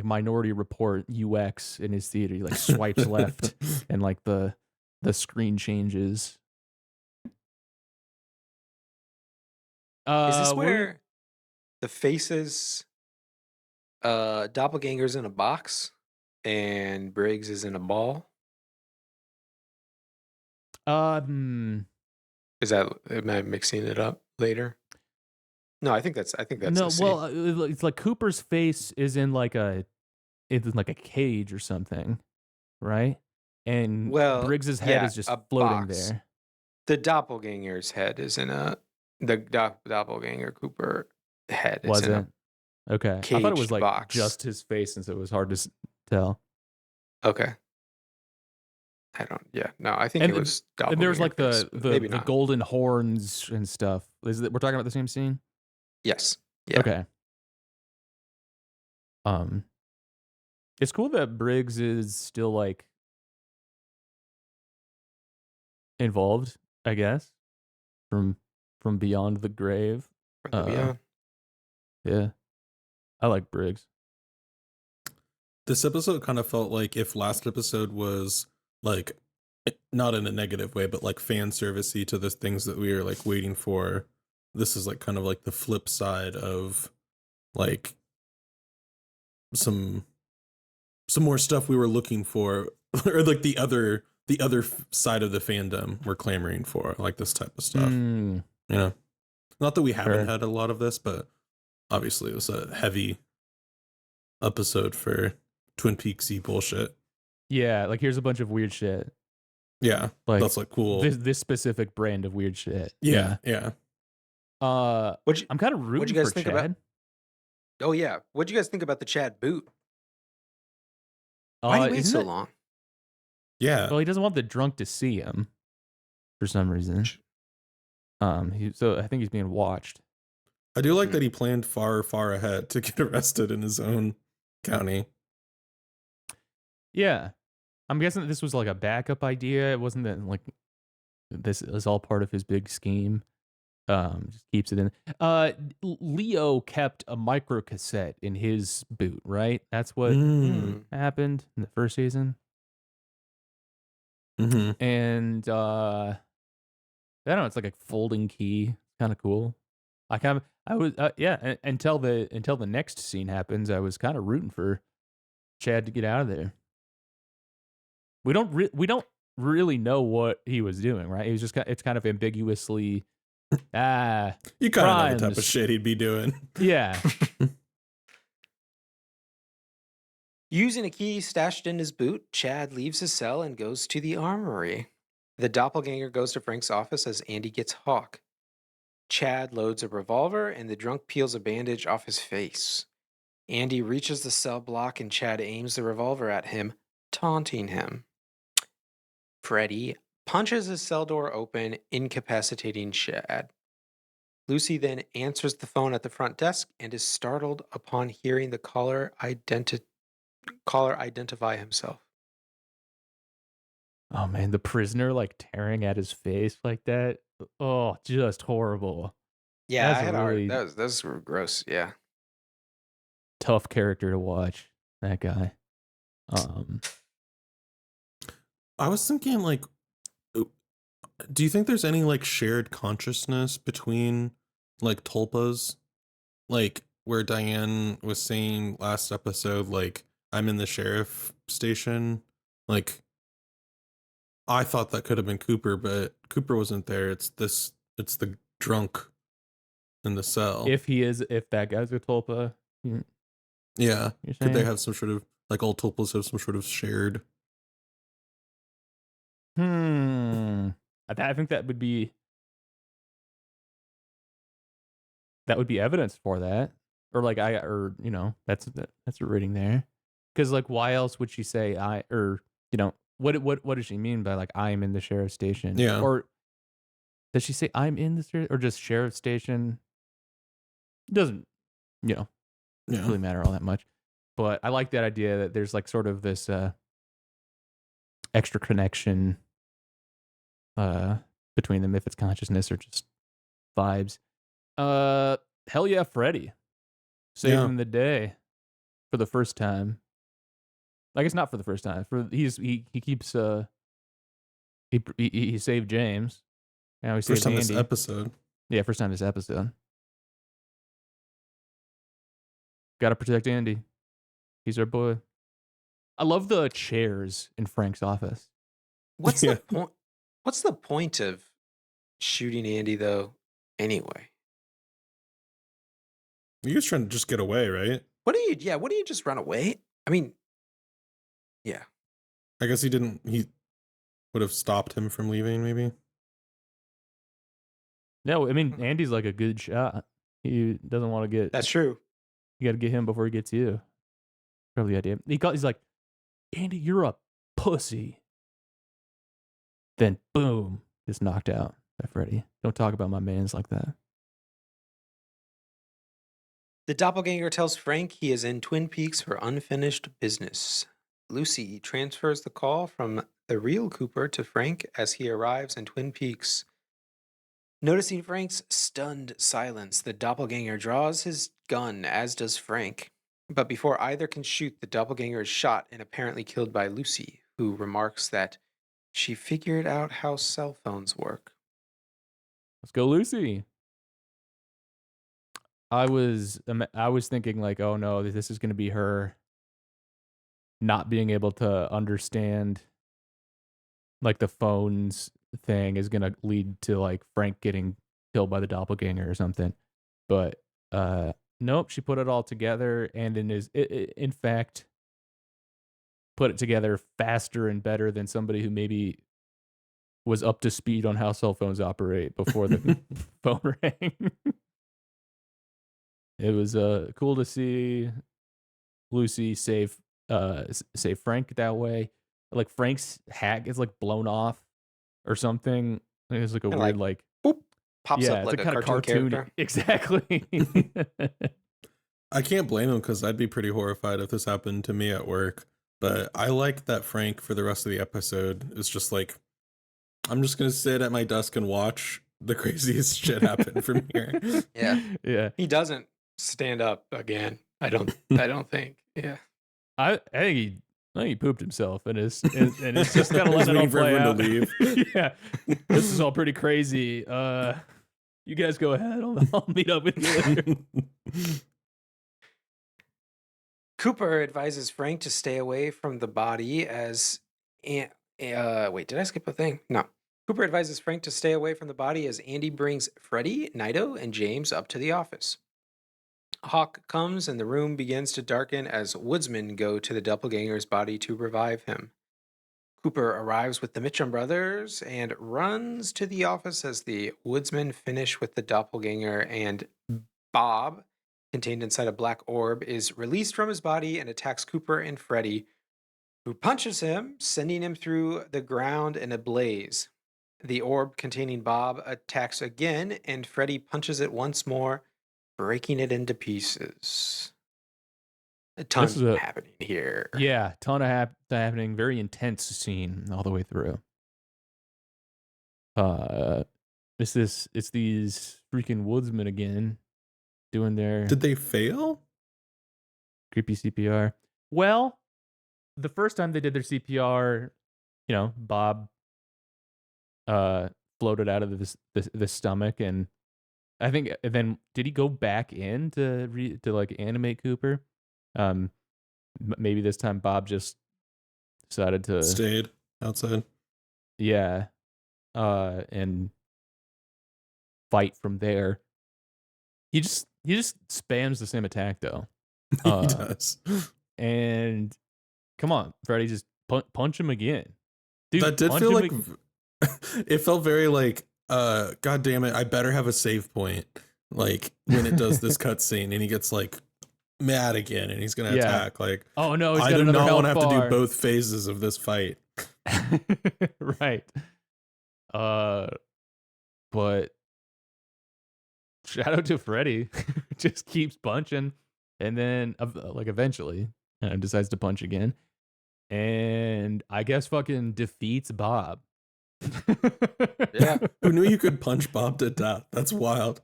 S1: Minority Report UX in his theater. He like swipes left and like the screen changes.
S2: Is this
S1: We're
S2: where the faces, Doppelganger's in a box and Briggs is in a ball?
S1: um
S2: Is that, am I mixing it up later? No, I think that's
S1: no,
S2: the scene.
S1: well, it's like Cooper's face is in like a cage or something, right? And
S2: Well,
S1: Briggs's head
S2: yeah,
S1: is just
S2: a
S1: floating
S2: box.
S1: there.
S2: The doppelganger's head is in the doppelganger Cooper head is
S1: Was
S2: in a
S1: it? Okay. I thought it was
S2: caged
S1: like
S2: box.
S1: just his face, since it was hard to tell.
S2: Okay. I don't. Yeah. No, I think it
S1: And
S2: was
S1: and there's
S2: doppelganger
S1: like
S2: face,
S1: the
S2: but
S1: the
S2: maybe
S1: the
S2: not.
S1: golden horns and stuff. We're talking about the same scene?
S2: Yes. Yeah.
S1: Okay. Um, it's cool that Briggs is still like involved, I guess, from beyond the grave.
S2: From the
S1: Uh,
S2: beyond.
S1: yeah, I like Briggs.
S3: This episode kind of felt like if last episode was like not in a negative way, but like fan servicey to the things that we were like waiting for. This is like kind of like the flip side of like some more stuff we were looking for, or like the other side of the fandom we're clamoring for, like this type of stuff.
S1: Mm,
S3: You know, not that we haven't
S1: sure.
S3: had a lot of this, but obviously it was a heavy episode for Twin Peaksy bullshit.
S1: Yeah, like here's a bunch of weird shit.
S3: Yeah,
S1: Like
S3: that's like cool.
S1: this specific brand of weird shit.
S3: Yeah,
S1: Yeah.
S3: yeah.
S1: I'm kind of
S2: What'd
S1: rooting
S2: you guys
S1: for
S2: think about?
S1: Chad.
S2: Oh yeah. What'd you guys think about the Chad boot? Why'd he wait
S1: Isn't
S2: so
S1: it?
S2: long?
S3: Yeah.
S1: Well, he doesn't want the drunk to see him for some reason. So I think he's being watched.
S3: I do like that he planned far, far ahead to get arrested in his own county.
S1: Yeah, I'm guessing that this was like a backup idea. It wasn't that like this is all part of his big scheme. Just keeps it in. Leo kept a micro cassette in his boot, right? That's what
S2: Mm.
S1: happened in the first season.
S3: Mm-hmm.
S1: And I don't know, it's like a folding key. Kind of cool. I was until the next scene happens, I was kind of rooting for Chad to get out of there. We don't really know what he was doing, right? He was just it's kind of ambiguously
S3: You kind of know the type of
S1: crimes.
S3: shit he'd be doing.
S1: Yeah.
S2: Using a key stashed in his boot, Chad leaves his cell and goes to the armory. The doppelganger goes to Frank's office as Andy gets Hawk. Chad loads a revolver and the drunk peels a bandage off his face. Andy reaches the cell block and Chad aims the revolver at him, taunting him. Freddie punches his cell door open, incapacitating Chad. Lucy then answers the phone at the front desk and is startled upon hearing the caller identify himself.
S1: Oh man, the prisoner like tearing at his face like that. Oh, just horrible.
S2: Yeah,
S1: That's
S2: I
S1: a
S2: had a hard.
S1: really
S2: Those were gross. Yeah.
S1: tough character to watch. That guy.
S3: I was thinking, like, do you think there's any like shared consciousness between like tulpas, like where Diane was saying last episode, like, I'm in the sheriff station? Like, I thought that could have been Cooper, but Cooper wasn't there. It's the drunk in the cell.
S1: If that guy's a tulpa,
S3: Yeah.
S1: you're
S3: Could they
S1: saying?
S3: have some sort of, like, all tulpas have some sort of shared?
S1: I think that would be that would be evidence for that. Or like that's a reading there. Because like, why else would she say what does she mean by like I am in the sheriff's station?
S3: Yeah.
S1: Or does she say I'm in the or just sheriff's station? It doesn't
S3: Yeah.
S1: really matter all that much. But I like that idea that there's like sort of this extra connection between them, if it's consciousness or just vibes. Hell yeah, Freddie
S3: Yeah.
S1: saving the day for the first time. I guess not for the first time. He keeps he saved James. Now he
S3: First
S1: saved
S3: time this
S1: Andy.
S3: episode.
S1: Yeah, first time this episode. Got to protect Andy. He's our boy. I love the chairs in Frank's office.
S2: What's
S3: Yeah.
S2: the point? What's the point of shooting Andy though? Anyway,
S3: He was trying to just get away, right?
S2: what do you? Yeah, what do you just run away? I mean, yeah.
S3: I guess he would have stopped him from leaving, maybe.
S1: No, I mean Andy's like a good shot. He doesn't want to get.
S2: That's true.
S1: You got to get him before he gets you. Probably the idea. He's like, Andy, you're a pussy. Then boom, just knocked out by Freddie. Don't talk about my mans like that.
S2: The doppelganger tells Frank he is in Twin Peaks for unfinished business. Lucy transfers the call from the real Cooper to Frank as he arrives in Twin Peaks. Noticing Frank's stunned silence, the doppelganger draws his gun, as does Frank. But before either can shoot, the doppelganger is shot and apparently killed by Lucy, who remarks that she figured out how cell phones work.
S1: Let's go, Lucy. I was thinking like, oh no, this is going to be her not being able to understand like the phones thing is going to lead to like Frank getting killed by the doppelganger or something. But nope, she put it all together and in fact put it together faster and better than somebody who maybe was up to speed on how cell phones operate before the phone rang. It was cool to see Lucy save Frank that way. Like Frank's hack is like blown off or something. It's like a
S2: And
S1: weird
S2: like, boop, pops up
S1: it's
S2: like
S1: like
S2: a
S1: kind of
S2: cartoon
S1: cartoony.
S2: character.
S1: Exactly.
S3: I can't blame him because I'd be pretty horrified if this happened to me at work. But I like that Frank for the rest of the episode is just like, I'm just gonna sit at my desk and watch the craziest shit happen from here.
S2: Yeah.
S1: Yeah.
S2: He doesn't stand up again. I don't think. Yeah.
S1: I think he pooped himself and it's just kind of
S3: He's
S1: letting it all
S3: waiting for
S1: play
S3: everyone
S1: out.
S3: to leave.
S1: Yeah. This is all pretty crazy. You guys go ahead. I'll meet up with you later.
S2: Cooper advises Frank to stay away from the body as wait, did I skip a thing? No. Cooper advises Frank to stay away from the body as Andy brings Freddie, Nido, and James up to the office. Hawk comes and the room begins to darken as woodsmen go to the doppelganger's body to revive him. Cooper arrives with the Mitchum brothers and runs to the office as the woodsmen finish with the doppelganger, and Bob, contained inside a black orb, is released from his body and attacks Cooper and Freddie, who punches him, sending him through the ground in a blaze. The orb containing Bob attacks again, and Freddie punches it once more, breaking it into pieces. A ton happening here.
S1: Yeah, ton of happening. Very intense scene all the way through. It's these freaking woodsmen again doing their
S3: Did they fail?
S1: creepy CPR. Well, the first time they did their CPR, Bob floated out of the stomach, and I think then did he go back in to like animate Cooper? Maybe this time Bob just decided to
S3: stayed outside.
S1: Yeah, and fight from there. He just spams the same attack though.
S3: He does.
S1: And come on, Freddie, just punch him again. Dude,
S3: that did feel like it felt very like, God damn it, I better have a save point. like when it does this cutscene and he gets like mad again and he's gonna
S1: Yeah.
S3: attack. Like,
S1: Oh no, he's
S3: I
S1: got
S3: do
S1: another
S3: not want
S1: health
S3: to have to do
S1: bar.
S3: both phases of this fight.
S1: Right. Uh, but shout out to Freddie. Just keeps punching, and then like eventually decides to punch again, and I guess fucking defeats Bob.
S2: Yeah.
S3: Who knew you could punch Bob to death? That's wild.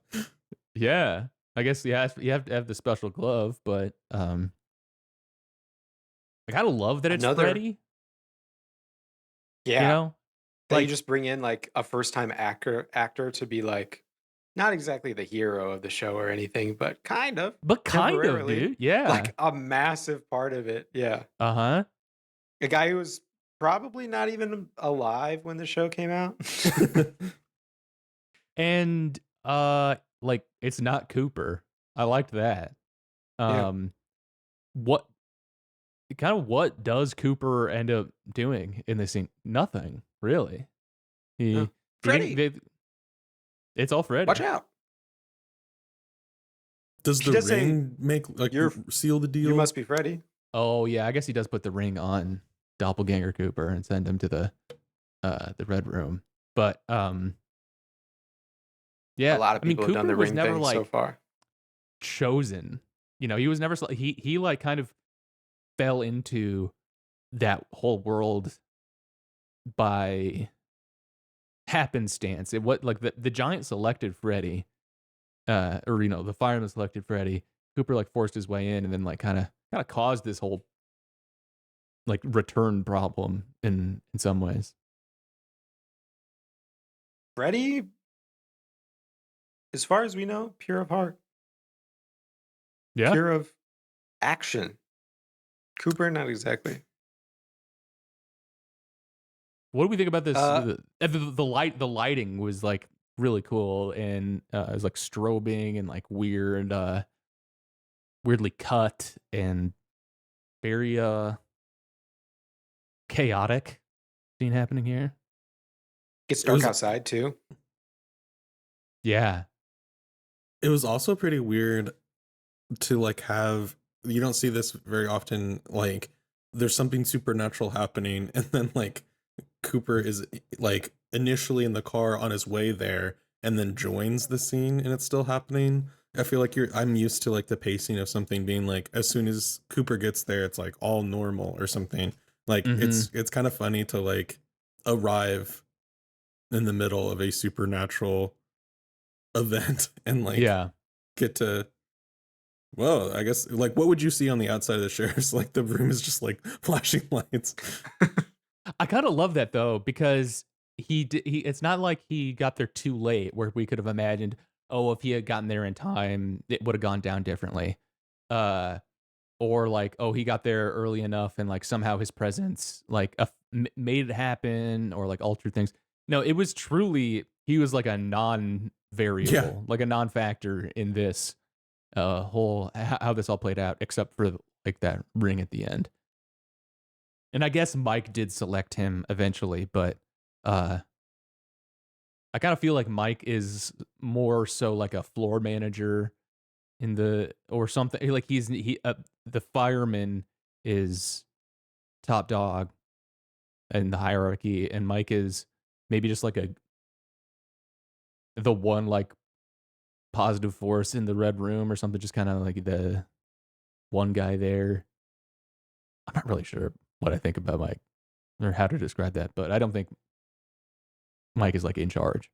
S1: Yeah. I guess you have to have the special glove, but I kind of love that it's
S2: Another,
S1: Freddie. You
S2: yeah,
S1: know,
S2: that you
S1: like,
S2: just bring in like a first time actor to be like not exactly the hero of the show or anything, but kind of
S1: but kind of,
S2: temporarily,
S1: dude. Yeah.
S2: like a massive part of it. Yeah,
S1: Uh huh.
S2: a guy who was probably not even alive when the show came out.
S1: And like it's not Cooper. I liked that.
S2: Yeah.
S1: What what does Cooper end up doing in this scene? Nothing, really.
S2: No.
S1: He think
S2: Freddie,
S1: it's all
S2: watch
S1: Freddie.
S2: out!
S3: Does
S2: She
S3: the
S2: does say,
S3: ring make like
S2: "You're
S3: seal the
S2: you
S3: deal?
S2: must be Freddie."
S1: Oh yeah, I guess he does put the ring on Doppelganger Cooper and send him to the Red Room. But
S2: A
S1: yeah,
S2: lot of
S1: I mean
S2: people have done
S1: Cooper
S2: the
S1: was
S2: ring
S1: never
S2: thing so
S1: like
S2: far.
S1: chosen. You know, he was never he like kind of fell into that whole world by happenstance. It what like the giant selected Freddie, or you know, the fireman selected Freddie. Cooper like forced his way in and then like kind of caused this whole like return problem in some ways.
S2: Freddie, as far as we know, pure of heart,
S1: Yeah.
S2: pure of action. Cooper, not exactly.
S1: What do we think about this?
S2: Uh,
S1: The lighting was like really cool and it was like strobing and like weirdly cut and very chaotic scene happening here.
S2: gets
S3: It
S2: dark
S3: was
S2: outside too.
S1: Yeah.
S3: it was also pretty weird to like have, you don't see this very often, like there's something supernatural happening and then like Cooper is like initially in the car on his way there and then joins the scene and it's still happening. I feel like I'm used to like the pacing of something being like as soon as Cooper gets there it's like all normal or something. Like
S1: Mm-hmm.
S3: it's kind of funny to like arrive in the middle of a supernatural event and like
S1: Yeah.
S3: get to, well, I guess like what would you see on the outside of the sheriff's? Like the room is just like flashing lights.
S1: I kind of love that though because he it's not like he got there too late where we could have imagined, oh, if he had gotten there in time it would have gone down differently. Uh or like, oh, he got there early enough and like somehow his presence like made it happen or like altered things. No, it was truly he was like a non
S3: Yeah.
S1: variable, like a non factor in this whole how this all played out except for like that ring at the end. And I guess Mike did select him eventually, but uh I kind of feel like Mike is more so like a floor manager in the or something. Like the fireman is top dog in the hierarchy, and Mike is maybe just like the one like positive force in the red room or something. Just kind of like the one guy there. I'm not really sure what I think about Mike or how to describe that, but I don't think Mike is like in charge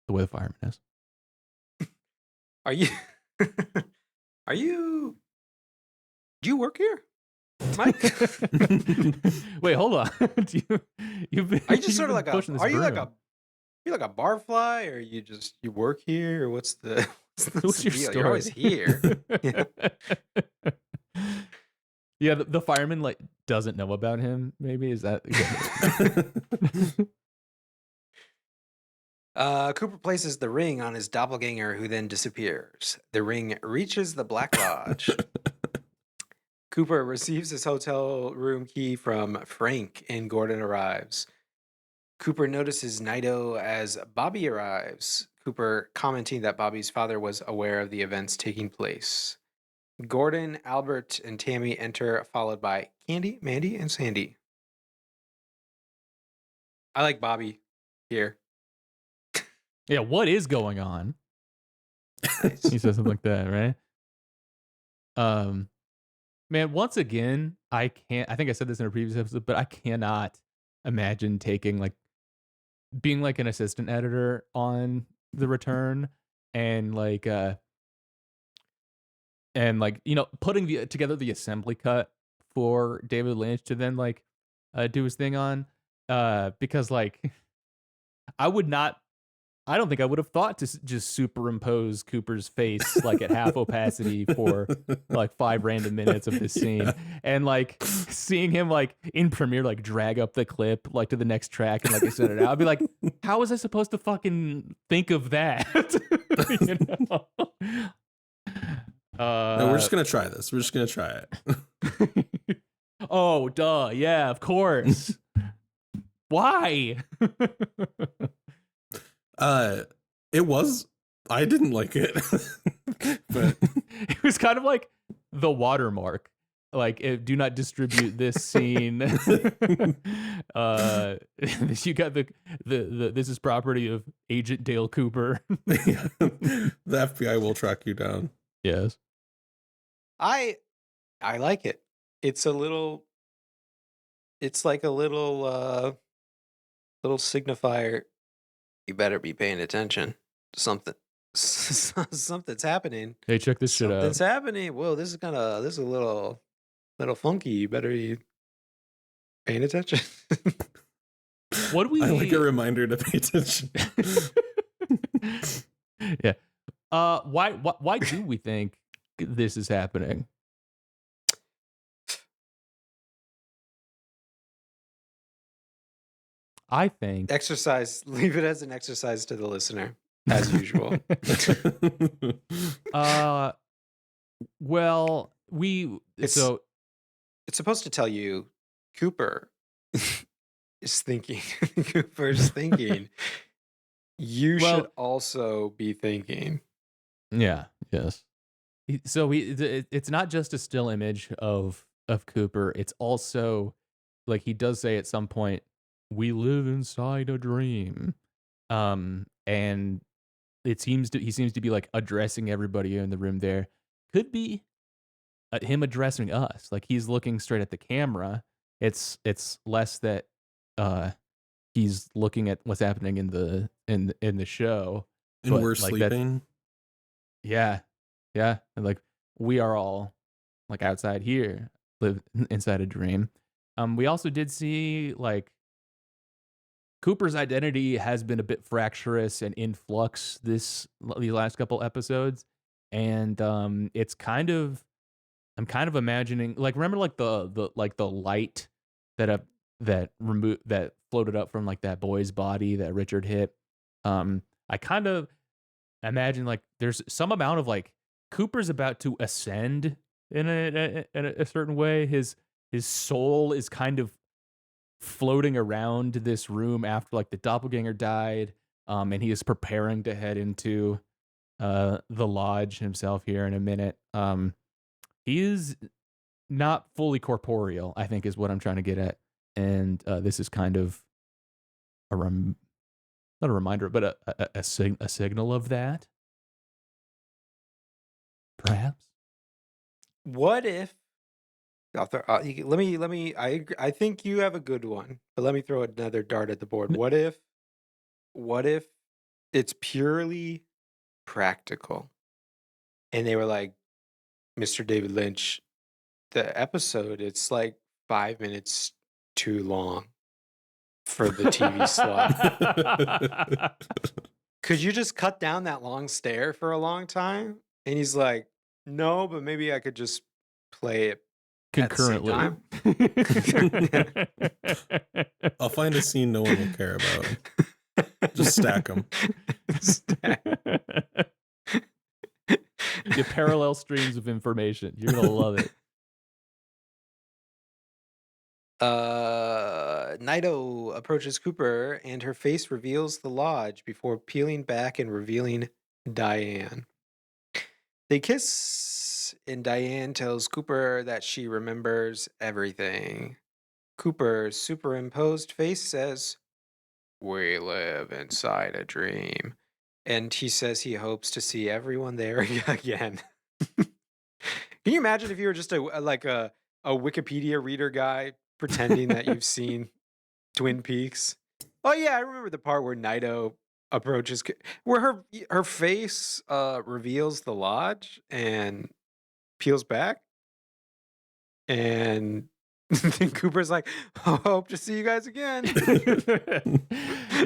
S1: the way the fireman is.
S2: Are you? Are you? Do you work here, Mike?
S1: Wait, hold on. Do you've been,
S2: Are you just
S1: you've
S2: sort of
S1: been
S2: like a?
S1: pushing this
S2: Are you like
S1: broom.
S2: a? You like a barfly, or you just you work here, or what's the what's
S1: What's
S2: the
S1: your
S2: deal? You're always
S1: story?
S2: here. Yeah.
S1: Yeah, the fireman like doesn't know about him. Maybe is that?
S2: Cooper places the ring on his doppelganger, who then disappears. The ring reaches the Black Lodge. Cooper receives his hotel room key from Frank, and Gordon arrives. Cooper notices Naito as Bobby arrives. Cooper commenting that Bobby's father was aware of the events taking place. Gordon, Albert, and Tammy enter, followed by Candy, Mandy, and Sandy. I like Bobby here.
S1: Yeah, what is going on?
S2: Nice.
S1: He says something like that, right? Man, once again, I think I said this in a previous episode, but I cannot imagine being like an assistant editor on The Return and putting together the assembly cut for David Lynch to then do his thing on, because I would not I don't think I would have thought to just superimpose Cooper's face at half opacity for 5 random minutes of this scene, and seeing him in Premiere drag up the clip to the next track and send it out. I'd be like, how was I supposed to fucking think of that? You know?
S3: No, we're just gonna try this. We're just gonna try
S1: it. Oh, duh. Yeah, of course. Why?
S3: I didn't like it. But
S1: it was kind of like the watermark. Do not distribute this scene. You got the this is property of Agent Dale Cooper.
S3: The FBI will track you down.
S1: Yes.
S2: I like it. It's like a little signifier. You better be paying attention. Something's happening.
S1: Hey, check this shit out.
S2: Something's happening. Whoa, this is a little funky. You better be paying attention.
S1: What do we?
S3: I like a reminder to pay attention.
S1: Yeah. Why do we think this is happening? I think
S2: exercise. Leave it as an exercise to the listener, as usual.
S1: Well,
S2: it's supposed to tell you Cooper is thinking. Cooper's thinking. You should also be thinking.
S1: Yeah. Yes. So it's not just a still image of Cooper. It's also he does say at some point, we live inside a dream. And he seems to be addressing everybody in the room there. Could be him addressing us. He's looking straight at the camera. It's less that he's looking at what's happening in the show.
S3: And we're sleeping.
S1: Yeah. Yeah. And we are all outside here, live inside a dream. We also did see Cooper's identity has been a bit fractious and in flux these last couple episodes, and I'm kind of imagining remember the light that floated up from that boy's body that Richard hit. I kind of imagine there's some amount of Cooper's about to ascend in a certain way. His soul is kind of floating around this room after the doppelganger died, and he is preparing to head into the lodge himself here in a minute. He is not fully corporeal, I think, is what I'm trying to get at, and this is kind of not a reminder, but a signal of that, perhaps.
S2: What if? Let me. I think you have a good one, but let me throw another dart at the board. What if it's purely practical, and they were like, Mr. David Lynch, the episode, it's 5 minutes too long for the TV slot. Could you just cut down that long stare for a long time? And he's like, no, but maybe I could just play it
S1: concurrently.
S3: I'll find a scene no one will care about. Just stack them.
S1: The parallel streams of information. You're gonna love it.
S2: Naito approaches Cooper, and her face reveals the lodge before peeling back and revealing Diane. They kiss, and Diane tells Cooper that she remembers everything. Cooper's superimposed face says, "We live inside a dream." And he says he hopes to see everyone there again. Can you imagine if you were just a Wikipedia reader guy pretending that you've seen Twin Peaks? Oh yeah, I remember the part where Naito approaches, where her face reveals the lodge and peels back, and then Cooper's like, "Hope to see you guys again."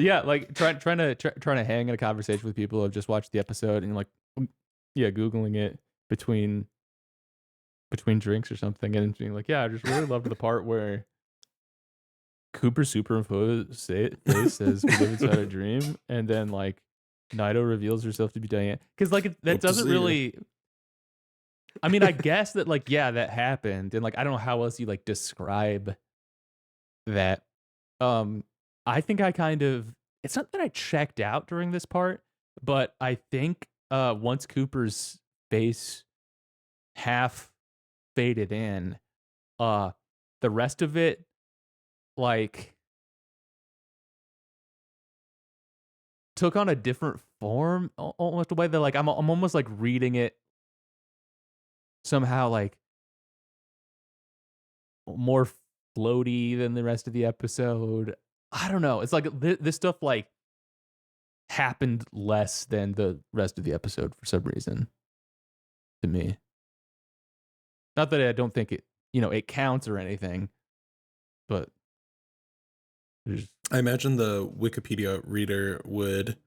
S1: Yeah, like trying to hang in a conversation with people who have just watched the episode and like, yeah, googling it between drinks or something, and being like, yeah, I just really loved the part where Cooper superimposed face says we live inside a dream, and then like Naito reveals herself to be Diane, because like that doesn't really. I mean, I guess that like, yeah, that happened, and like I don't know how else you like describe that. I think I kind of, it's not that I checked out during this part, but I think once Cooper's face half faded in, the rest of it like took on a different form, almost the way that like I'm almost like reading it somehow like more floaty than the rest of the episode. I don't know. It's like this stuff like happened less than the rest of the episode for some reason to me. Not that I don't think it, it counts or anything, but
S3: I imagine the Wikipedia reader would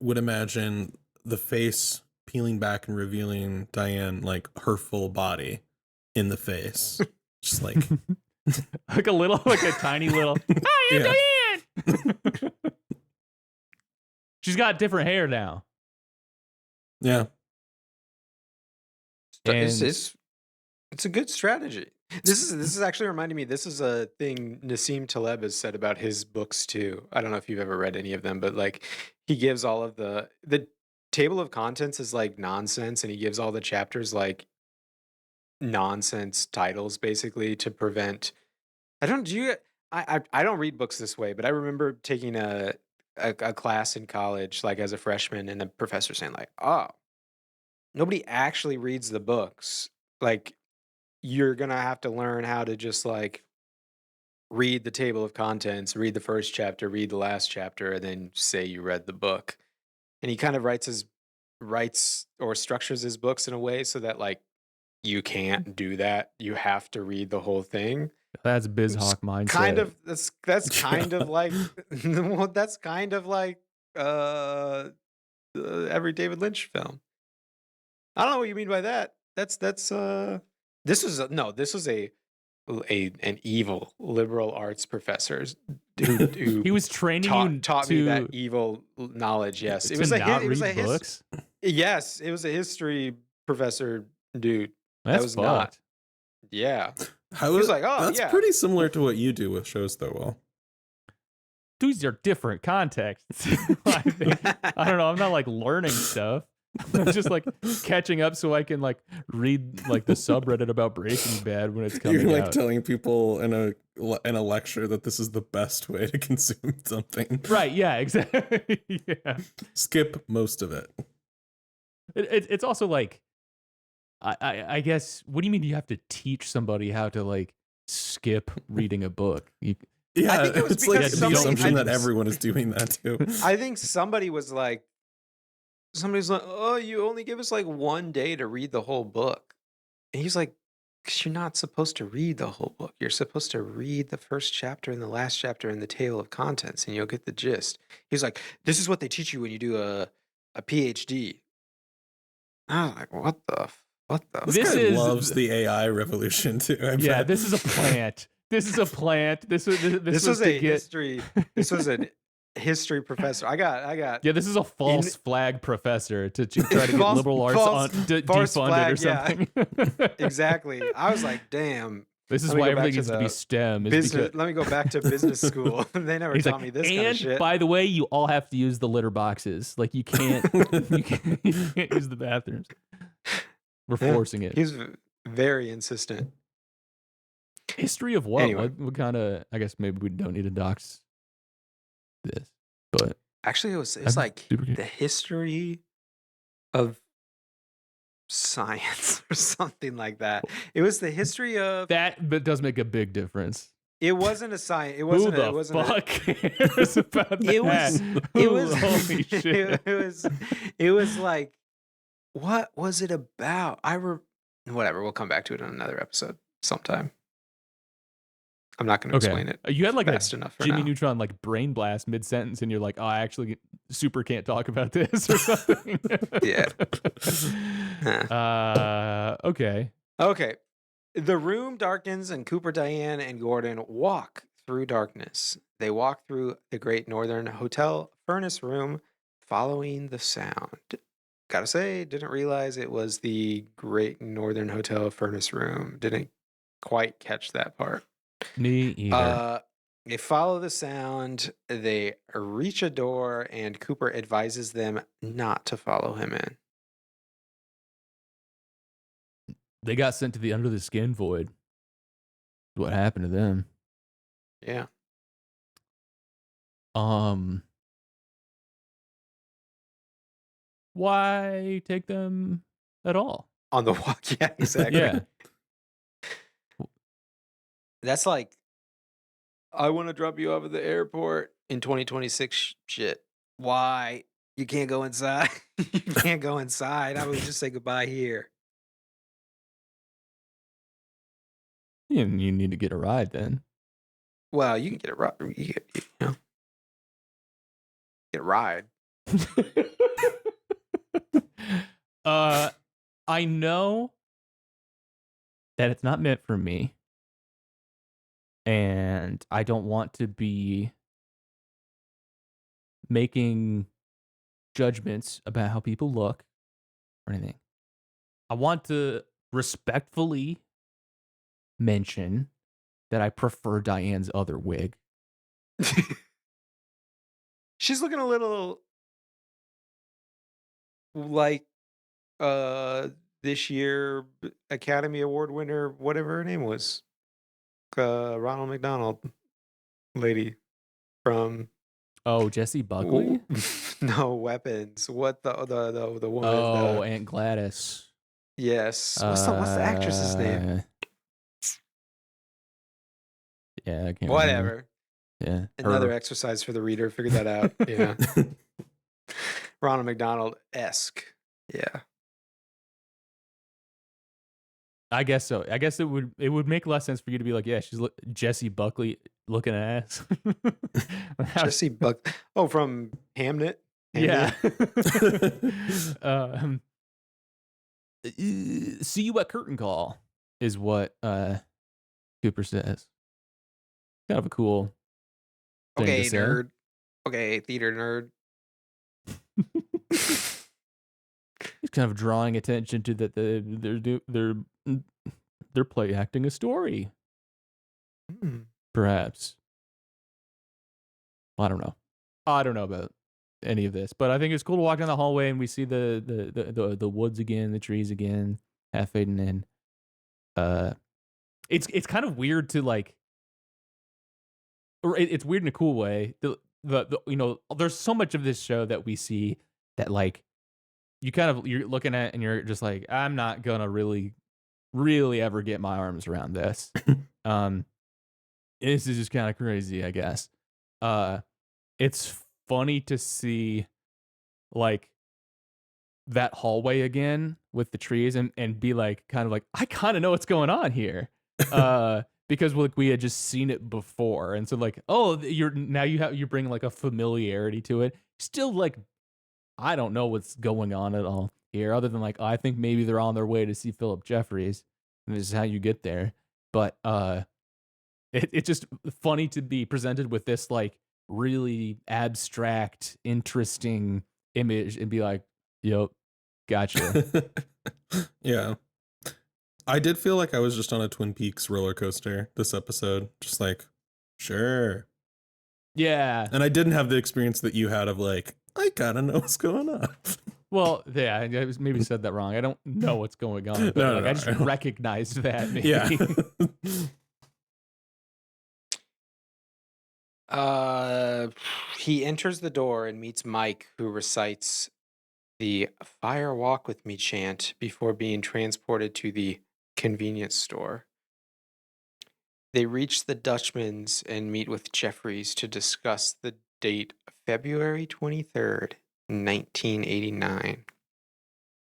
S3: imagine the face peeling back and revealing Diane, like her full body in the face. Just like
S1: like a tiny little, "Hi, I'm Diane!" She's got different hair now.
S3: Yeah.
S2: It's a good strategy. This is actually reminding me, this is a thing Nassim Taleb has said about his books too. I don't know if you've ever read any of them, but like he gives all of the table of contents is like nonsense, and he gives all the chapters like nonsense titles basically to prevent. I don't read books this way, but I remember taking a class in college like as a freshman, and the professor saying like, "Oh, nobody actually reads the books. Like you're going to have to learn how to just like read the table of contents, read the first chapter, read the last chapter, and then say you read the book." And he kind of writes or structures his books in a way so that like you can't do that. You have to read the whole thing.
S1: That's BizHawk mindset.
S2: Kind of that's kind of like well, that's kind of like every David Lynch film. I don't know what you mean by that. This was an evil liberal arts professor who
S1: he was training you
S2: taught me that evil knowledge. Yes, it was a
S1: books.
S2: Yes, it was a history professor dude.
S1: That
S2: was
S1: fucked.
S2: not. Yeah.
S3: He was like, "Oh, that's pretty similar to what you do with shows, though." Well,
S1: these are different contexts. I don't know. I'm not like learning stuff. I'm just like catching up so I can like read like the subreddit about Breaking Bad when it's coming out.
S3: You're like telling people in a lecture that this is the best way to consume something.
S1: Right? Yeah. Exactly. Yeah.
S3: Skip most of it.
S1: It's also like, I guess. What do you mean you have to teach somebody how to like skip reading a book?
S3: Yeah, I think it was like the assumption that everyone is doing that too.
S2: I think somebody's like, "Oh, you only give us like 1 day to read the whole book." And he's like, "'Cause you're not supposed to read the whole book. You're supposed to read the first chapter and the last chapter and the table of contents, and you'll get the gist." He's like, "This is what they teach you when you do a PhD." I was like, what the?
S3: This guy loves the AI revolution too.
S1: Yeah, this is a plant. This is a plant. This was
S2: history. This was a history professor. I got.
S1: Yeah, this is a false flag professor to try to get liberal arts defunded or something.
S2: Yeah. Exactly. I was like, damn.
S1: This is
S2: Let me
S1: why
S2: go back
S1: everything
S2: to
S1: needs to be
S2: the
S1: STEM. Is
S2: business.
S1: because
S2: Let me go back to business school. They never
S1: he's
S2: taught
S1: like,
S2: me this kind of
S1: and
S2: shit.
S1: by the way, you all have to use the litter boxes. Like you can't you can't use the bathrooms. We're
S2: Yeah,
S1: forcing it.
S2: he's very insistent.
S1: History of what?
S2: Anyway,
S1: What kind of? I guess maybe we don't need to dox this, but
S2: actually, it's
S1: I'm
S2: like
S1: super curious.
S2: the history of science or something like that. It was the history of.
S1: That but does make a big difference.
S2: It wasn't a science. It
S1: Who
S2: wasn't.
S1: the
S2: It wasn't.
S1: fuck cares about
S2: It
S1: that?
S2: was. It
S1: Who?
S2: was.
S1: Holy shit!
S2: It was. It was like, what was it about? Whatever. We'll come back to it on another episode sometime. I'm not going to
S1: Okay,
S2: explain it
S1: you had like a
S2: fast enough for
S1: Jimmy
S2: now.
S1: Neutron like brain blast mid sentence, and you're like, "Oh, I actually super can't talk about this" or something.
S2: Yeah.
S1: Okay.
S2: Okay. The room darkens, and Cooper, Diane, and Gordon walk through darkness. They walk through the Great Northern Hotel furnace room, following the sound. Gotta say, didn't realize it was the Great Northern Hotel furnace room. Didn't quite catch that part.
S1: Me either.
S2: They follow the sound. They reach a door, and Cooper advises them not to follow him in.
S1: They got sent to the under the skin void. What happened to them?
S2: Yeah.
S1: Why take them at all?
S2: On the walk. Yeah, exactly.
S1: Yeah.
S2: That's like, I want to drop you off at the airport in 2026 shit. Why? You can't go inside. You can't go inside. I would just say goodbye here.
S1: You need to get a ride then.
S2: Well, you can get a ride. Get a ride.
S1: I know that it's not meant for me, and I don't want to be making judgments about how people look or anything. I want to respectfully mention that I prefer Diane's other wig.
S2: She's looking a little like this year Academy Award winner, whatever her name was. Ronald McDonald lady from
S1: Jesse Buckley?
S2: No Weapons. What the woman?
S1: Aunt Gladys.
S2: Yes. What's the actress's name?
S1: Yeah, I can't
S2: Whatever.
S1: remember. Yeah.
S2: Another exercise for the reader. Figure that out. Yeah. Ronald McDonald-esque. Yeah.
S1: I guess so. I guess it would make less sense for you to be like, yeah, she's Jesse Buckley looking ass.
S2: Jesse Buck. Oh, from Hamnet.
S1: Yeah. See you at curtain call is what Cooper says. Kind of a cool thing
S2: Okay,
S1: to say.
S2: nerd. Okay, theater nerd.
S1: He's kind of drawing attention to that they're play acting a story. Perhaps. I don't know. I don't know about any of this, but I think it's cool to walk down the hallway and we see the woods again, the trees again, half fading in. It's kind of weird to like, or it's weird in a cool way. The there's so much of this show that we see that like you're looking at and you're just like, I'm not gonna really ever get my arms around this. This is just kind of crazy, I guess. It's funny to see like that hallway again with the trees and be like, kind of like, I kind of know what's going on here. Because like we had just seen it before. And so like, oh, you're bringing like a familiarity to it. Still like, I don't know what's going on at all here other than like, I think maybe they're on their way to see Philip Jeffries and this is how you get there. But, it's just funny to be presented with this like really abstract, interesting image and be like, yep, gotcha.
S3: Yeah. I did feel like I was just on a Twin Peaks roller coaster this episode. Just like, sure.
S1: Yeah.
S3: And I didn't have the experience that you had of like, I gotta know what's going on.
S1: Well, yeah, I maybe said that wrong. I don't know what's going on, but I just recognized that. Maybe.
S3: Yeah.
S2: He enters the door and meets Mike, who recites the "Fire Walk with Me" chant before being transported to the convenience store. They reach the Dutchman's and meet with Jeffries to discuss the date February 23rd, 1989.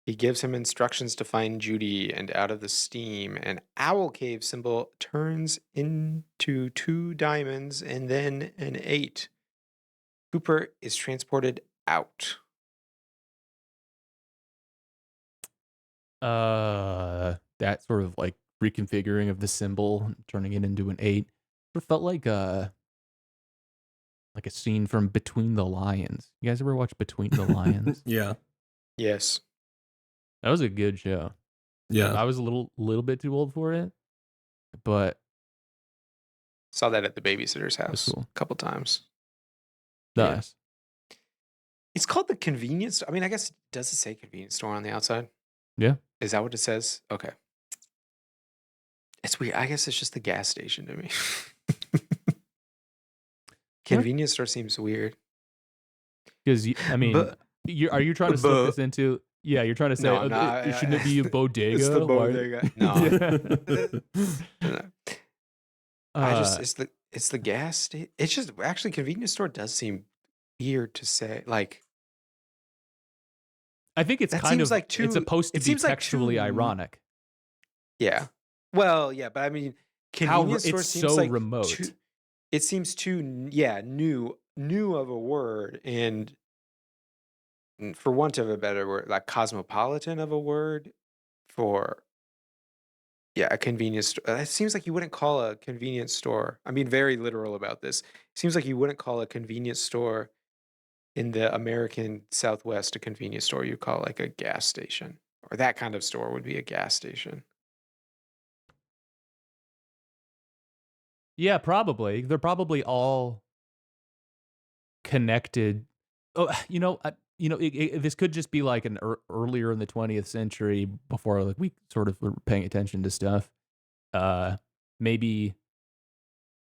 S2: He gives him instructions to find Judy, and out of the steam, an owl cave symbol turns into 2 diamonds and then an 8. Cooper is transported out.
S1: That sort of like reconfiguring of the symbol, turning it into an 8, it felt like a scene from Between the Lions. You guys ever watch Between the Lions?
S3: Yeah.
S2: Yes.
S1: That was a good show.
S3: Yeah.
S1: I was a little bit too old for it, but
S2: Saw that at the babysitter's
S1: that's
S2: house
S1: cool.
S2: a couple times.
S1: Nice.
S2: It's called the convenience store. I mean, I guess, does it say convenience store on the outside?
S1: Yeah.
S2: Is that what it says? Okay. It's weird. I guess it's just the gas station to me. Convenience store seems weird.
S1: Because, I mean,
S2: But-
S1: are you trying to slip this into... Yeah, you're trying to say,
S2: No, I'm not.
S1: shouldn't it be a bodega?
S2: It's the bodega. No.
S1: Yeah.
S2: It's the gas station. It's just, actually, convenience store does seem weird to say. Like,
S1: I think it's
S2: that
S1: kind
S2: seems
S1: of
S2: like too-
S1: it's supposed to
S2: it
S1: be
S2: seems like
S1: textually
S2: too-
S1: ironic.
S2: yeah. Well, yeah, but I mean,
S1: How
S2: convenience store
S1: it's
S2: seems
S1: so
S2: like
S1: remote.
S2: it seems too, new of a word, and for want of a better word, like cosmopolitan of a word for, a convenience store. It seems like you wouldn't call a convenience store. I mean, very literal about this. It seems like you wouldn't call a convenience store in the American Southwest a convenience store. You call like a gas station, or that kind of store would be a gas station.
S1: Yeah, probably. They're probably all connected. Oh, this could just be like an earlier in the 20th century, before like we sort of were paying attention to stuff. Maybe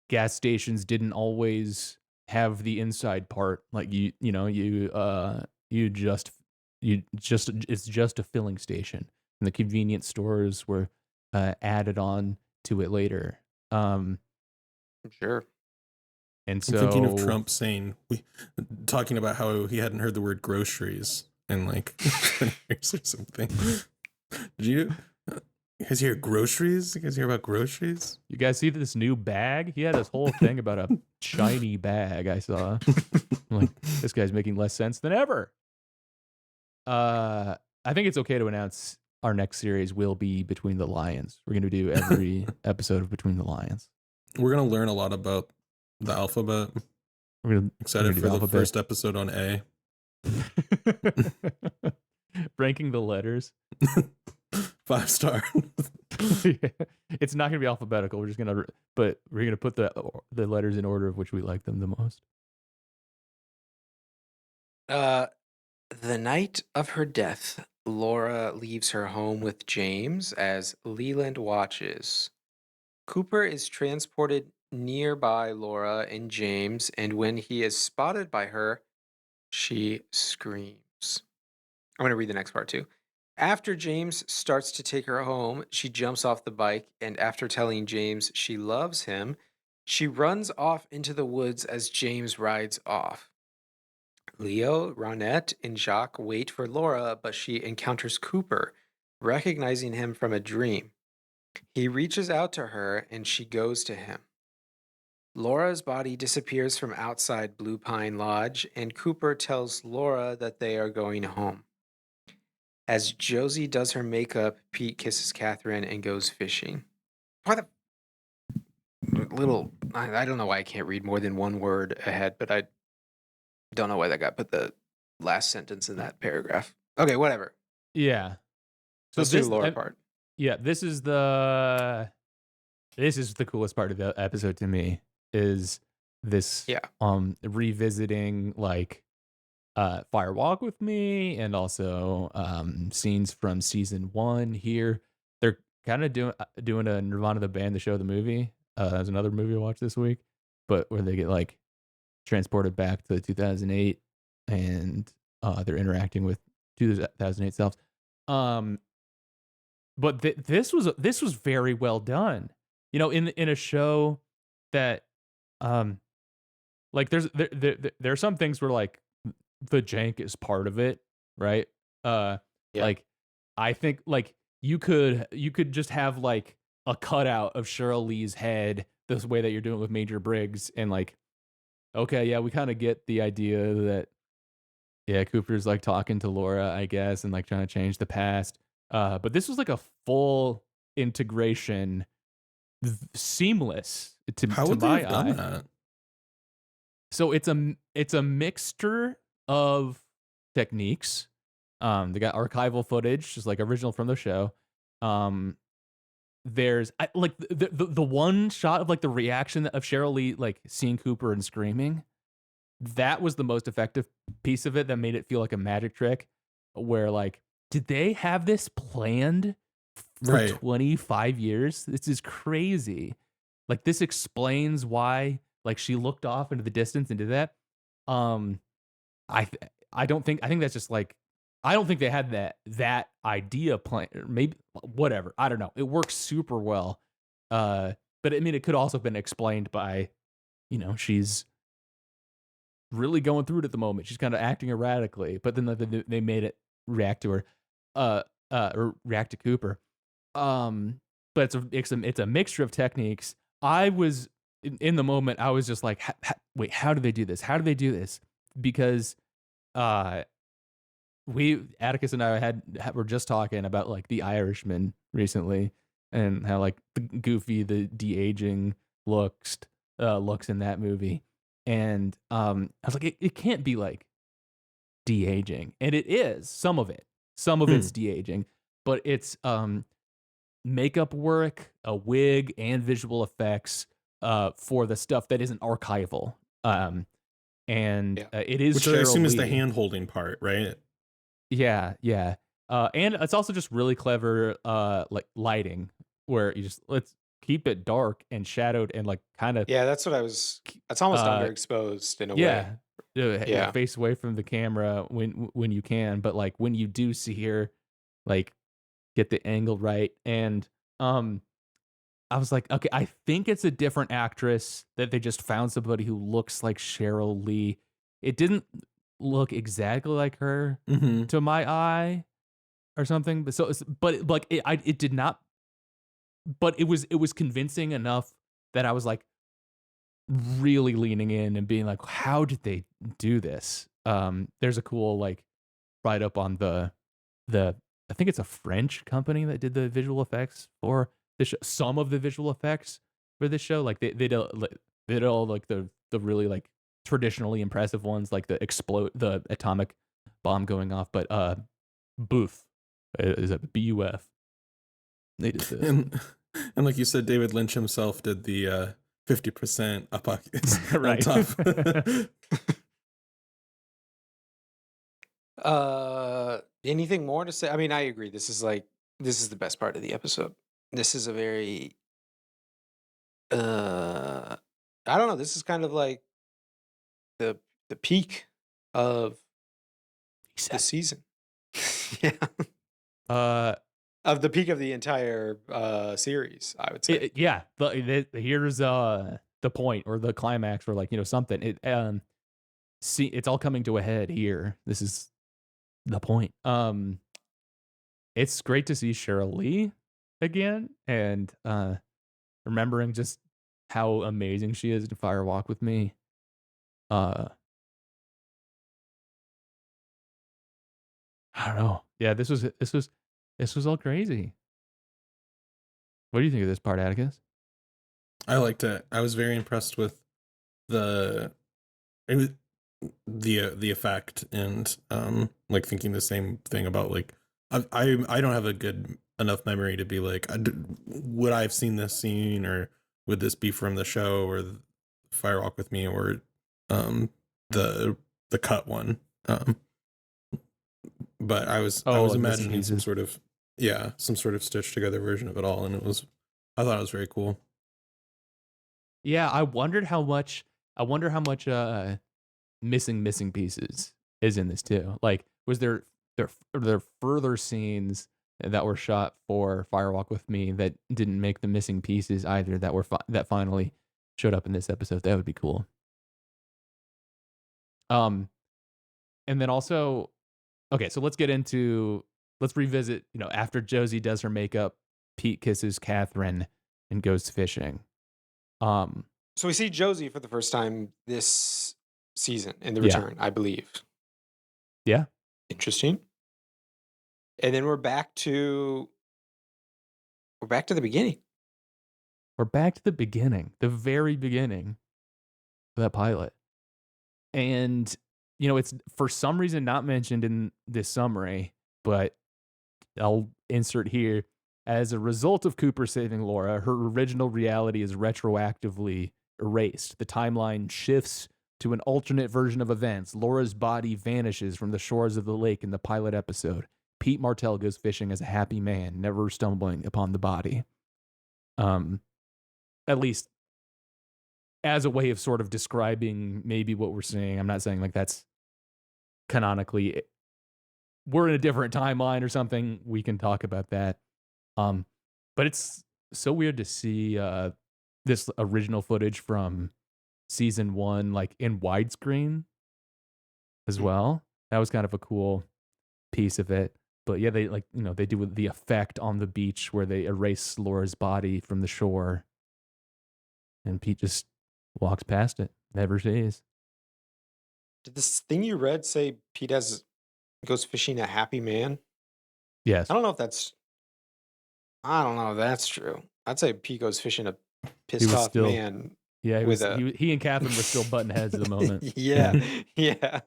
S1: gas stations didn't always have the inside part. Like it's just a filling station, and the convenience stores were added on to it later.
S2: Sure.
S1: And so
S3: I'm thinking of Trump talking about how he hadn't heard the word groceries in like 20 years or something. Did you guys hear groceries? You guys hear about groceries?
S1: You guys see this new bag? He had this whole thing about a shiny bag I saw. I'm like, this guy's making less sense than ever. I think it's okay to announce our next series will be Between the Lions. We're going to do every episode of Between the Lions.
S3: We're going to learn a lot about the alphabet. Excited for the first episode on A.
S1: Ranking the letters.
S3: 5-star.
S1: It's not going to be alphabetical. We're going to put the letters in order of which we like them the most.
S2: The night of her death, Laura leaves her home with James as Leland watches. Cooper is transported nearby Laura and James, and when he is spotted by her, she screams. I'm going to read the next part too. After James starts to take her home, she jumps off the bike, and after telling James she loves him, she runs off into the woods as James rides off. Leo, Ronette, and Jacques wait for Laura, but she encounters Cooper, recognizing him from a dream. He reaches out to her, and she goes to him. Laura's body disappears from outside Blue Pine Lodge, and Cooper tells Laura that they are going home. As Josie does her makeup, Pete kisses Catherine and goes fishing. Why the I don't know why I can't read more than one word ahead, but I don't know why that got put the last sentence in that paragraph. Okay, whatever.
S1: Yeah.
S2: So let's do the Laura part.
S1: Yeah, this is the coolest part of the episode to me, is this,
S2: Yeah.
S1: revisiting, like, Fire Walk with Me and also, scenes from season 1 here. They're kinda doing a Nirvana the band, the show, the movie. There's another movie I watched this week, but where they get, like, transported back to 2008 and, they're interacting with 2008 selves. Um, but this was very well done. You know, in a show that, um, like, there are some things where, like, the jank is part of it, right? Uh,
S2: Yeah.
S1: like, I think, like, you could just have, like, a cutout of Cheryl Lee's head this way that you're doing with Major Briggs and, like, okay, yeah, we kinda get the idea that, yeah, Cooper's, like, talking to Laura, I guess, and, like, trying to change the past. But this was, like, a full integration, seamless
S3: How
S1: to
S3: would they
S1: my
S3: have done
S1: eye.
S3: that?
S1: So it's a mixture of techniques. They got archival footage, just like original from the show. Um, there's like the one shot of like the reaction of Cheryl Lee like seeing Cooper and screaming. That was the most effective piece of it that made it feel like a magic trick. Where like, did they have this planned for
S3: Right.
S1: 25 years? This is crazy. Like this explains why like she looked off into the distance and did that. Um, I don't think I think that's just like I don't think they had that idea plan or maybe whatever. I don't know. It works super well. But I mean it could also have been explained by, you know, she's really going through it at the moment. She's kind of acting erratically, but then they made it react to her uh or react to Cooper. Um but it's a mixture of techniques. I was in the moment I was just like wait, how do they do this? How do they do this? Because uh we Atticus and I were just talking about like The Irishman recently and how like the goofy the de-aging looks looks in that movie. And I was like it can't be like de-aging. And it is some of it. Some of
S3: Hmm.
S1: it's de-aging, but it's makeup work, a wig and visual effects for the stuff that isn't archival. And
S2: Yeah.
S1: it is
S3: Which I
S1: Cheryl
S3: assume is the
S1: Lee.
S3: hand holding part, right?
S1: Yeah, yeah. And it's also just really clever, like lighting, where you just let's keep it dark and shadowed and like kind of,
S2: Yeah, that's what I was that's almost
S1: uh,
S2: underexposed in a way.
S1: yeah,
S2: Yeah.
S1: face away from the camera when you can, but like when you do see her, like get the angle right. And um, I was like, okay, I think it's a different actress that they just found somebody who looks like Cheryl Lee. It didn't look exactly like her
S3: Mhm.
S1: to my eye or something. But so, but like it did not. But it was convincing enough that I was like really leaning in and being like, how did they do this? There's a cool like write up on the I think it's a French company that did the visual effects for the show. Some of the visual effects for this show, like they did all like the really like traditionally impressive ones, like the atomic bomb going off. But Booth is a BUF. They did this.
S3: And like you said, David Lynch himself did the 50% up on
S1: Right.
S3: top.
S2: Anything more to say? I mean, I agree. This is the best part of the episode. This is a very uh I don't know, this is kind of like the peak of
S1: He
S2: the
S1: said it.
S2: season. Yeah.
S1: Uh,
S2: Of the peak of the entire series, I would say.
S1: yeah. Here's the point or the climax or like you know something. See, it's all coming to a head here. This is the point. It's great to see Cheryl Lee again and remembering just how amazing she is in Fire Walk with Me. Uh, I don't know. Yeah, this was all crazy. What do you think of this part, Atticus?
S3: I liked it. I was very impressed with the it was the effect and like thinking the same thing about like I don't have a good enough memory to be like, would I have seen this scene, or would this be from the show, or Fire Walk with Me, or um the cut one. But I
S1: Oh,
S3: was
S1: like missing
S3: imagining
S1: pieces.
S3: some sort of stitched together version of it all, and I thought it was very cool.
S1: Yeah, I wondered how much. I wonder how much missing pieces is in this too. Like, was there further scenes that were shot for Firewalk with Me that didn't make the missing pieces either that were that finally showed up in this episode? That would be cool. Um, and then also, okay, so let's revisit. After Josie does her makeup, Pete kisses Catherine and goes fishing. Um,
S2: So we see Josie for the first time this season in the
S1: yeah,
S2: return, I believe.
S1: yeah.
S2: Interesting. And then we're back to the beginning.
S1: We're back to the beginning, the very beginning of that pilot. And, it's for some reason not mentioned in this summary, but I'll insert here. As a result of Cooper saving Laura, her original reality is retroactively erased. The timeline shifts to an alternate version of events. Laura's body vanishes from the shores of the lake in the pilot episode. Pete Martell goes fishing as a happy man, never stumbling upon the body. At least as a way of sort of describing maybe what we're seeing. I'm not saying like that's canonically we're in a different timeline or something. We can talk about that. But it's so weird to see this original footage from season 1 like in widescreen as well. That was kind of a cool piece of it. But yeah, they they do the effect on the beach where they erase Laura's body from the shore and Pete just walks past it, never sees.
S2: Did this thing you read say Pete goes fishing a happy man?
S1: Yes.
S2: I don't know if that's true. I'd say Pete goes fishing a
S1: He
S2: pissed
S1: was
S2: off
S1: still
S2: man
S1: Yeah,
S2: with a
S1: he and Catherine were still butting heads at the moment.
S2: yeah,
S1: Yeah.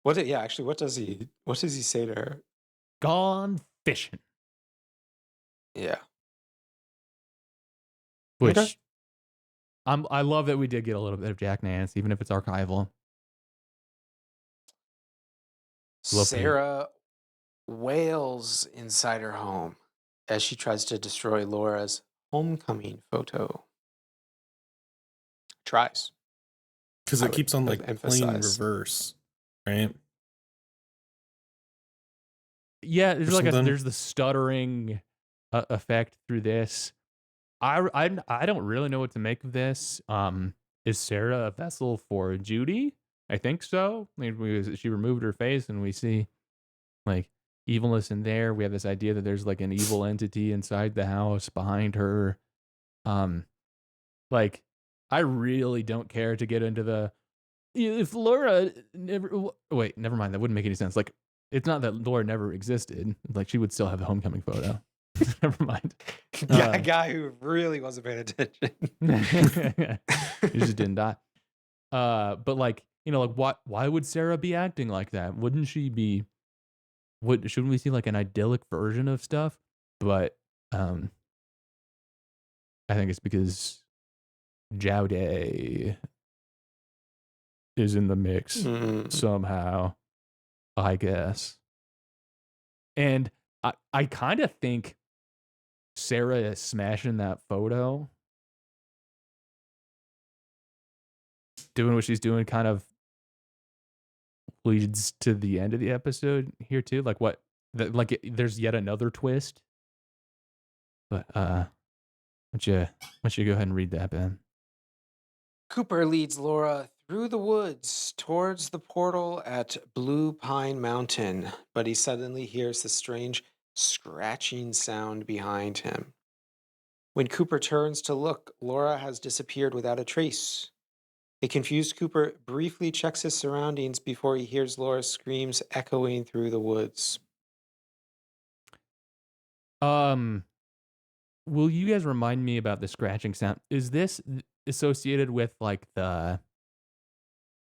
S2: yeah. Actually, what does he say to her?
S1: Gone fishing.
S2: Yeah. Okay.
S1: Which I love that we did get a little bit of Jack Nance, even if it's archival. Love Pete.
S2: Sarah wails inside her home as she tries to destroy Laura's homecoming photo. Tries.
S3: Because
S2: I
S3: it
S2: would
S3: keeps on like playing in
S2: emphasize.
S3: reverse, right?
S1: Yeah,
S3: Or something.
S1: there's the stuttering effect through this. I don't really know what to make of this. Is Sarah a vessel for Judy? I think so. Like, she removed her face, and we see like evilness in there. We have this idea that there's like an evil entity inside the house behind her. Um, like I really don't care to get into the if Laura never wait, never mind. That wouldn't make any sense. Like it's not that Laura never existed. Like she would still have a homecoming photo. Never mind.
S2: Yeah, a guy who really wasn't paying attention.
S1: He just didn't die. But like, like why would Sarah be acting like that? Wouldn't she be shouldn't we see like an idyllic version of stuff? But I think it's because Jowday is in the mix somehow, I guess. And I kind of think Sarah is smashing that photo, doing what she's doing, kind of leads to the end of the episode here too. Like there's yet another twist. But why don't you go ahead and read that, Ben?
S2: Cooper leads Laura through the woods towards the portal at Blue Pine Mountain, but he suddenly hears the strange scratching sound behind him. When Cooper turns to look, Laura has disappeared without a trace. A confused Cooper briefly checks his surroundings before he hears Laura's screams echoing through the woods.
S1: Will you guys remind me about the scratching sound? Is this associated with like the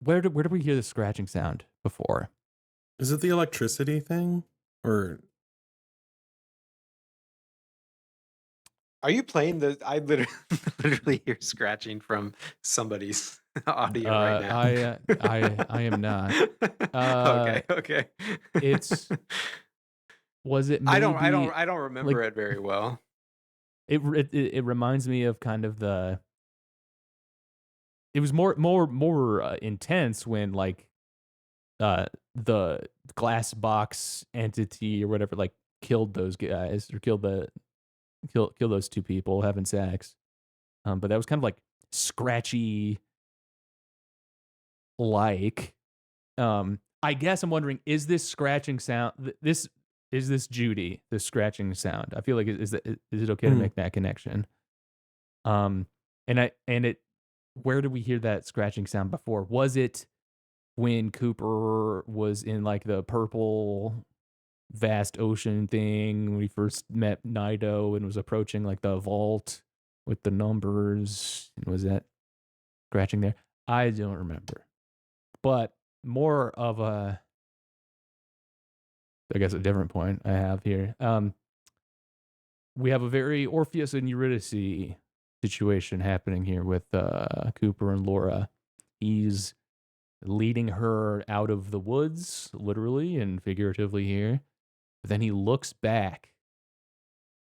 S1: where did we hear the scratching sound before?
S3: Is it the electricity thing, or
S2: Are you playing the I literally literally hear scratching from somebody's audio right now.
S1: I am not.
S2: Okay,
S1: Uh,
S2: okay.
S1: it's was it
S2: I don't I don't
S1: maybe
S2: I don't
S1: like
S2: remember it very well.
S1: it reminds me of kind of the it was more intense when like the glass box entity or whatever like killed those guys or kill those two people having sex. But that was kind of like scratchy like. I guess I'm wondering, is this scratching sound this is this Judy, this scratching sound? I feel like is it okay to
S3: Mm.
S1: make that connection? Um, and it where did we hear that scratching sound before? Was it when Cooper was in like the purple vast ocean thing when we first met Nido and was approaching like the vault with the numbers? And was that scratching there? I don't remember. But more of I guess a different point I have here. We have a very Orpheus and Eurydice situation happening here with Cooper and Laura. He's leading her out of the woods, literally and figuratively here. But then he looks back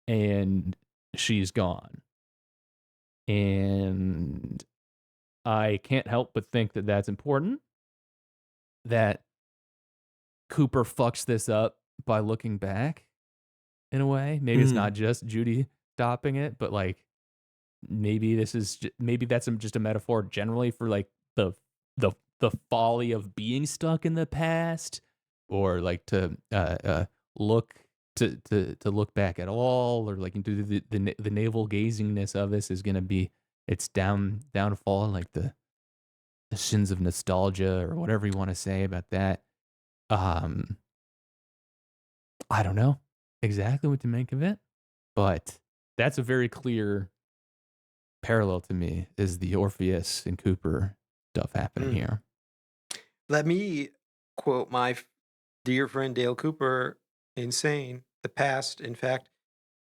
S1: and she's gone. And I can't help but think that that's important, that Cooper fucks this up by looking back in a way. Maybe it's
S3: Mm.
S1: not just Judy stopping it, but like maybe maybe that's just a metaphor generally for like the folly of being stuck in the past, or like to look to look back at all, or like into the navel gazingness of this is gonna be its downfall, like the sins of nostalgia or whatever you want to say about that. Um, I don't know exactly what to make of it, but that's a very clear parallel to me is the Orpheus and Cooper stuff happening
S2: Mm.
S1: here.
S2: Let me quote my dear friend Dale Cooper in saying, "The past, in fact,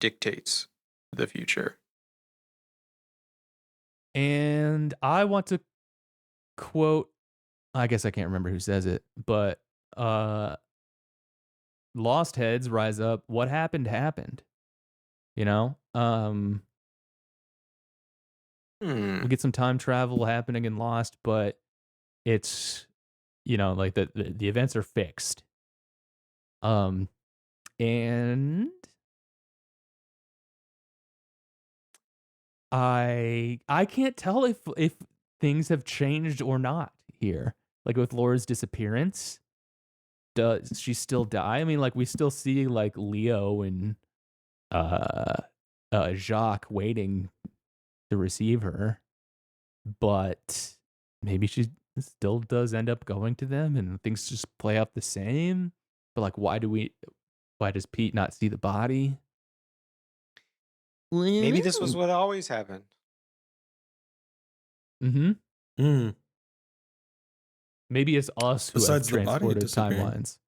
S2: dictates the future."
S1: And I want to quote, I guess I can't remember who says it, but uh lost heads rise up. What happened happened, you know?
S2: Hmm.
S1: We get some time travel happening in Lost, but it's like the events are fixed. Um and I can't tell if things have changed or not here. Like with Laura's disappearance, does she still die? I mean, like we still see like Leo and uh Jacques waiting to receive her, but maybe she still does end up going to them and things just play out the same. But like why does Pete not see the body?
S2: Maybe this
S1: Mm-hmm.
S2: was what always happened.
S3: Mm.
S1: Maybe it's us who have
S3: Besides the body
S1: transported
S3: disappearing.
S1: timelines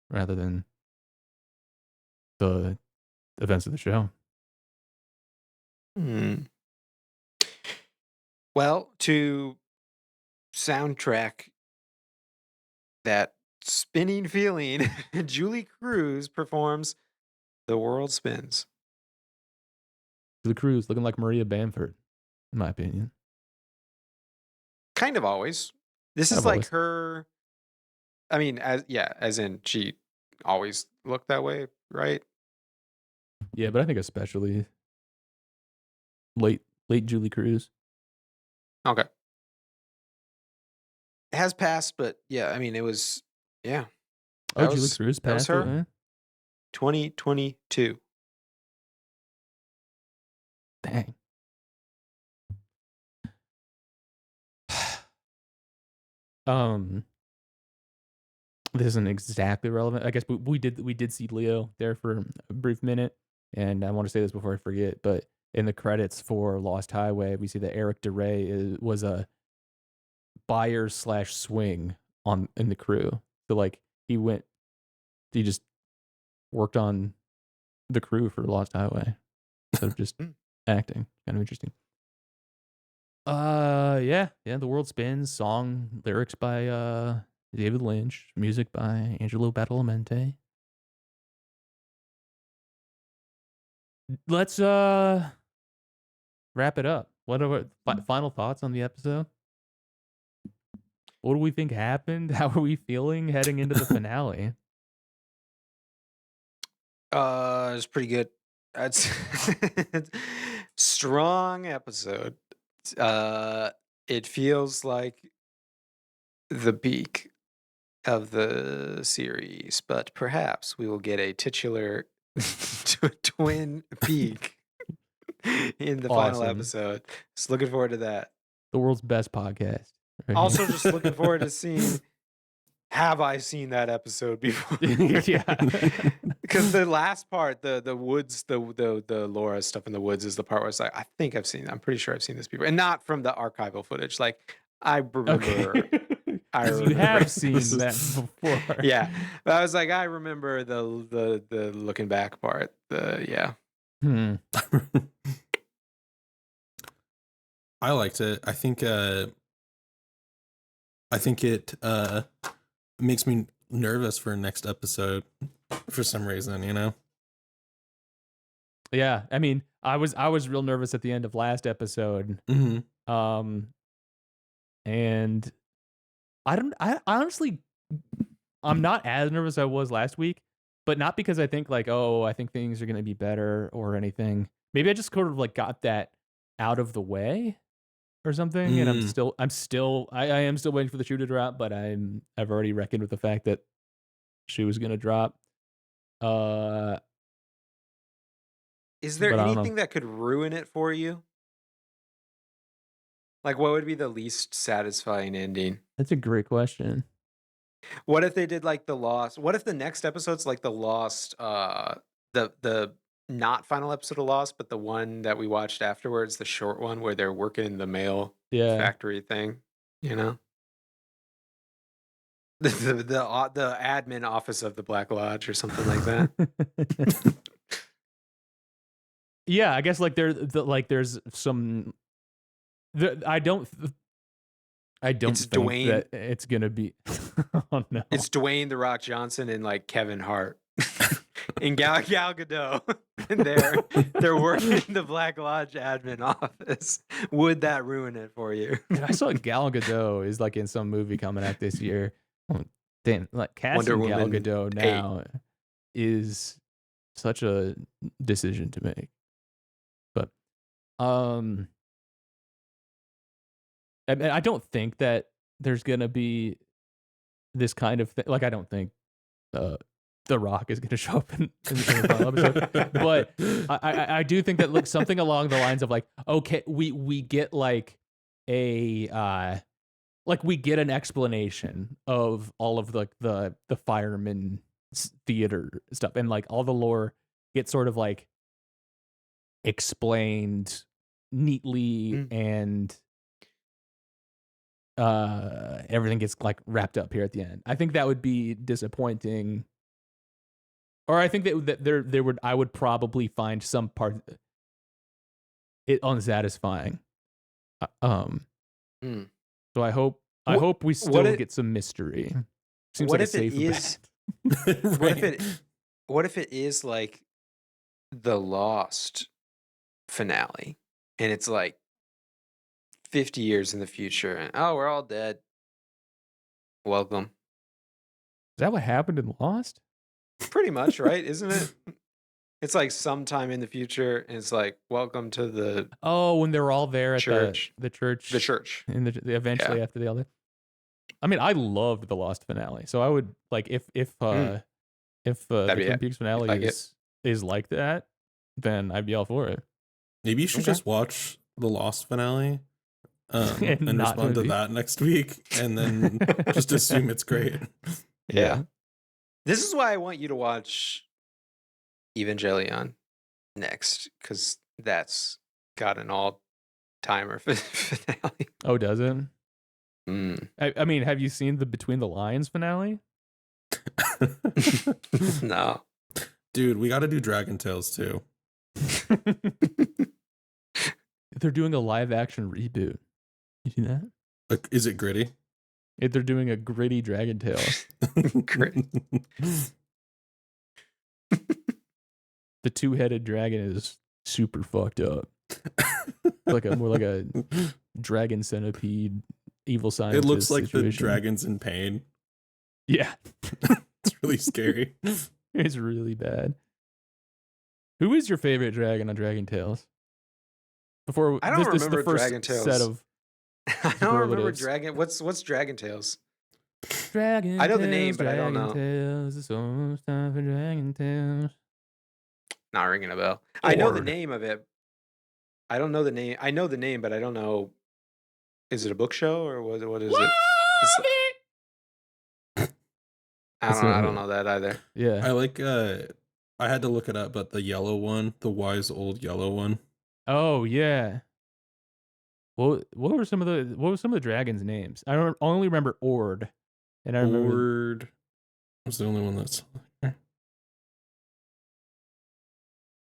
S1: rather than the events of the show.
S2: Hmm. Well, to soundtrack that spinning feeling, Julie Cruz performs "The World Spins."
S1: The Cruise looking like Maria Bamford, in my opinion.
S2: Kind of always. This
S1: Kind
S2: is
S1: of
S2: like
S1: always.
S2: her. I mean, as in she always looked that way, right?
S1: Yeah, but I think especially late Julie Cruz.
S2: Okay. It has passed, but yeah, I mean, yeah,
S1: Oh, Julie Cruz
S2: that was
S1: passed
S2: her.
S1: away.
S2: 2022.
S1: Dang. um, this isn't exactly relevant. I guess we did see Leo there for a brief minute, and I want to say this before I forget. But in the credits for Lost Highway, we see that Eric DeRay was a buyer/swing on in the crew. So like he just worked on the crew for Lost Highway instead of just
S2: Hmm.
S1: acting. Kind of interesting. Yeah. The World Spins. Song lyrics by David Lynch. Music by Angelo Badalamenti. Let's wrap it up. What are final thoughts on the episode? What do we think happened? How are we feeling heading into the finale?
S2: It's pretty good. That's strong episode. It feels like the peak of the series, but perhaps we will get a titular twin peak in the final
S1: Awesome.
S2: episode. Just looking forward to that.
S1: The world's best podcast. Right
S2: Also,
S1: here.
S2: just looking forward to seeing. Have I seen that episode before?
S1: Yeah.
S2: Because the last part, the woods, the Laura stuff in the woods is the part where it's like, I think I've seen. I'm pretty sure I've seen this before, and not from the archival footage. Like I remember.
S1: You have seen that before.
S2: Yeah, but I was like, I remember the looking back part. Yeah.
S3: I liked it. I think it makes me nervous for next episode for some reason, you know?
S1: Yeah, I mean, I was real nervous at the end of last episode.
S3: Mm-hmm.
S1: And I honestly, I'm not as nervous as I was last week, but not because I think like, oh, I think things are going to be better or anything. Maybe I just sort of like got that out of the way or something. And I am still waiting for the shoe to drop, but I've already reckoned with the fact that shoe was going to drop.
S2: Is there
S1: But I don't know.
S2: anything that could ruin it for you? Like, what would be the least satisfying ending?
S1: That's a great question.
S2: What if they did like the Lost? What if the next episode's like the Lost, the not final episode of Lost, but the one that we watched afterwards, the short one where they're working in the mail factory thing, you know? The admin office of the Black Lodge or something like that.
S1: Yeah, I guess like there's some. I don't
S2: It's
S1: think
S2: Dwayne.
S1: that it's gonna be. Oh no!
S2: It's Dwayne the Rock Johnson and like Kevin Hart and Gal Gadot, and they're working in the Black Lodge admin office. Would that ruin it for you?
S1: Dude, I saw Gal Gadot is like in some movie coming out this year. Oh, damn, like casting
S2: Wonder
S1: Gal
S2: Woman
S1: Gadot now is such a decision to make. But I don't think that there's gonna be this kind of thing. Like, I don't think The Rock is gonna show up in the final episode. But I do think that like something along the lines of like, okay, we get like a like we get an explanation of all of the fireman theater stuff, and like all the lore gets sort of like explained neatly, and everything gets like wrapped up here at the end. I think that would be disappointing, or I think that I would probably find some part it unsatisfying. So I hope we still get some mystery. Seems
S2: what
S1: like
S2: if
S1: a safe
S2: it is?
S1: bet.
S2: What if it is like the Lost finale, and it's like 50 years in the future, and oh, we're all dead. Welcome.
S1: Is that what happened in Lost?
S2: Pretty much, right? Isn't it? It's like sometime in the future, and it's like, welcome to the
S1: when they're all there at
S2: church.
S1: the church.
S2: The church.
S1: And eventually after the other. I mean, I loved the Lost finale, so I would like if the Twin Peaks finale is like that, then I'd be all for it.
S3: Maybe you should just watch the Lost finale and respond to that next week, and then just assume it's great.
S2: Yeah. This is why I want you to watch Evangelion next, because that's got an all-timer finale.
S1: Oh, does it? I mean, have you seen the Between the Lions finale?
S2: No.
S3: Dude, we got to do Dragon Tales too.
S1: they're doing a live action reboot. You see that?
S3: Like, is it gritty?
S1: They're doing a gritty Dragon Tales.
S2: Gritty.
S1: The two-headed dragon is super fucked up. More like a dragon centipede evil scientist.
S3: It looks like
S1: situation.
S3: the dragon's in pain.
S1: Yeah.
S3: It's really scary.
S1: It's really bad. Who is your favorite dragon on Dragon Tales? Before
S2: I don't
S1: this is
S2: remember
S1: the first
S2: Dragon Tales.
S1: set of
S2: I don't remember
S1: superlatives.
S2: Dragon. What's Dragon Tales?
S1: Dragon
S2: I know the
S1: Tales,
S2: name, but I don't
S1: Dragon
S2: know.
S1: Tales, it's almost time for Dragon Tales.
S2: Not ringing a bell. I know the
S1: Ord.
S2: name of it. I don't know the name. I know the name, but I don't know. Is it a book show or what is it? I don't know that either.
S1: Yeah.
S3: I like I had to look it up, but the yellow one, the wise old yellow one.
S1: Oh yeah. What were some of the dragons' names? I only remember Ord, and I remember
S3: Ord was the only one that's.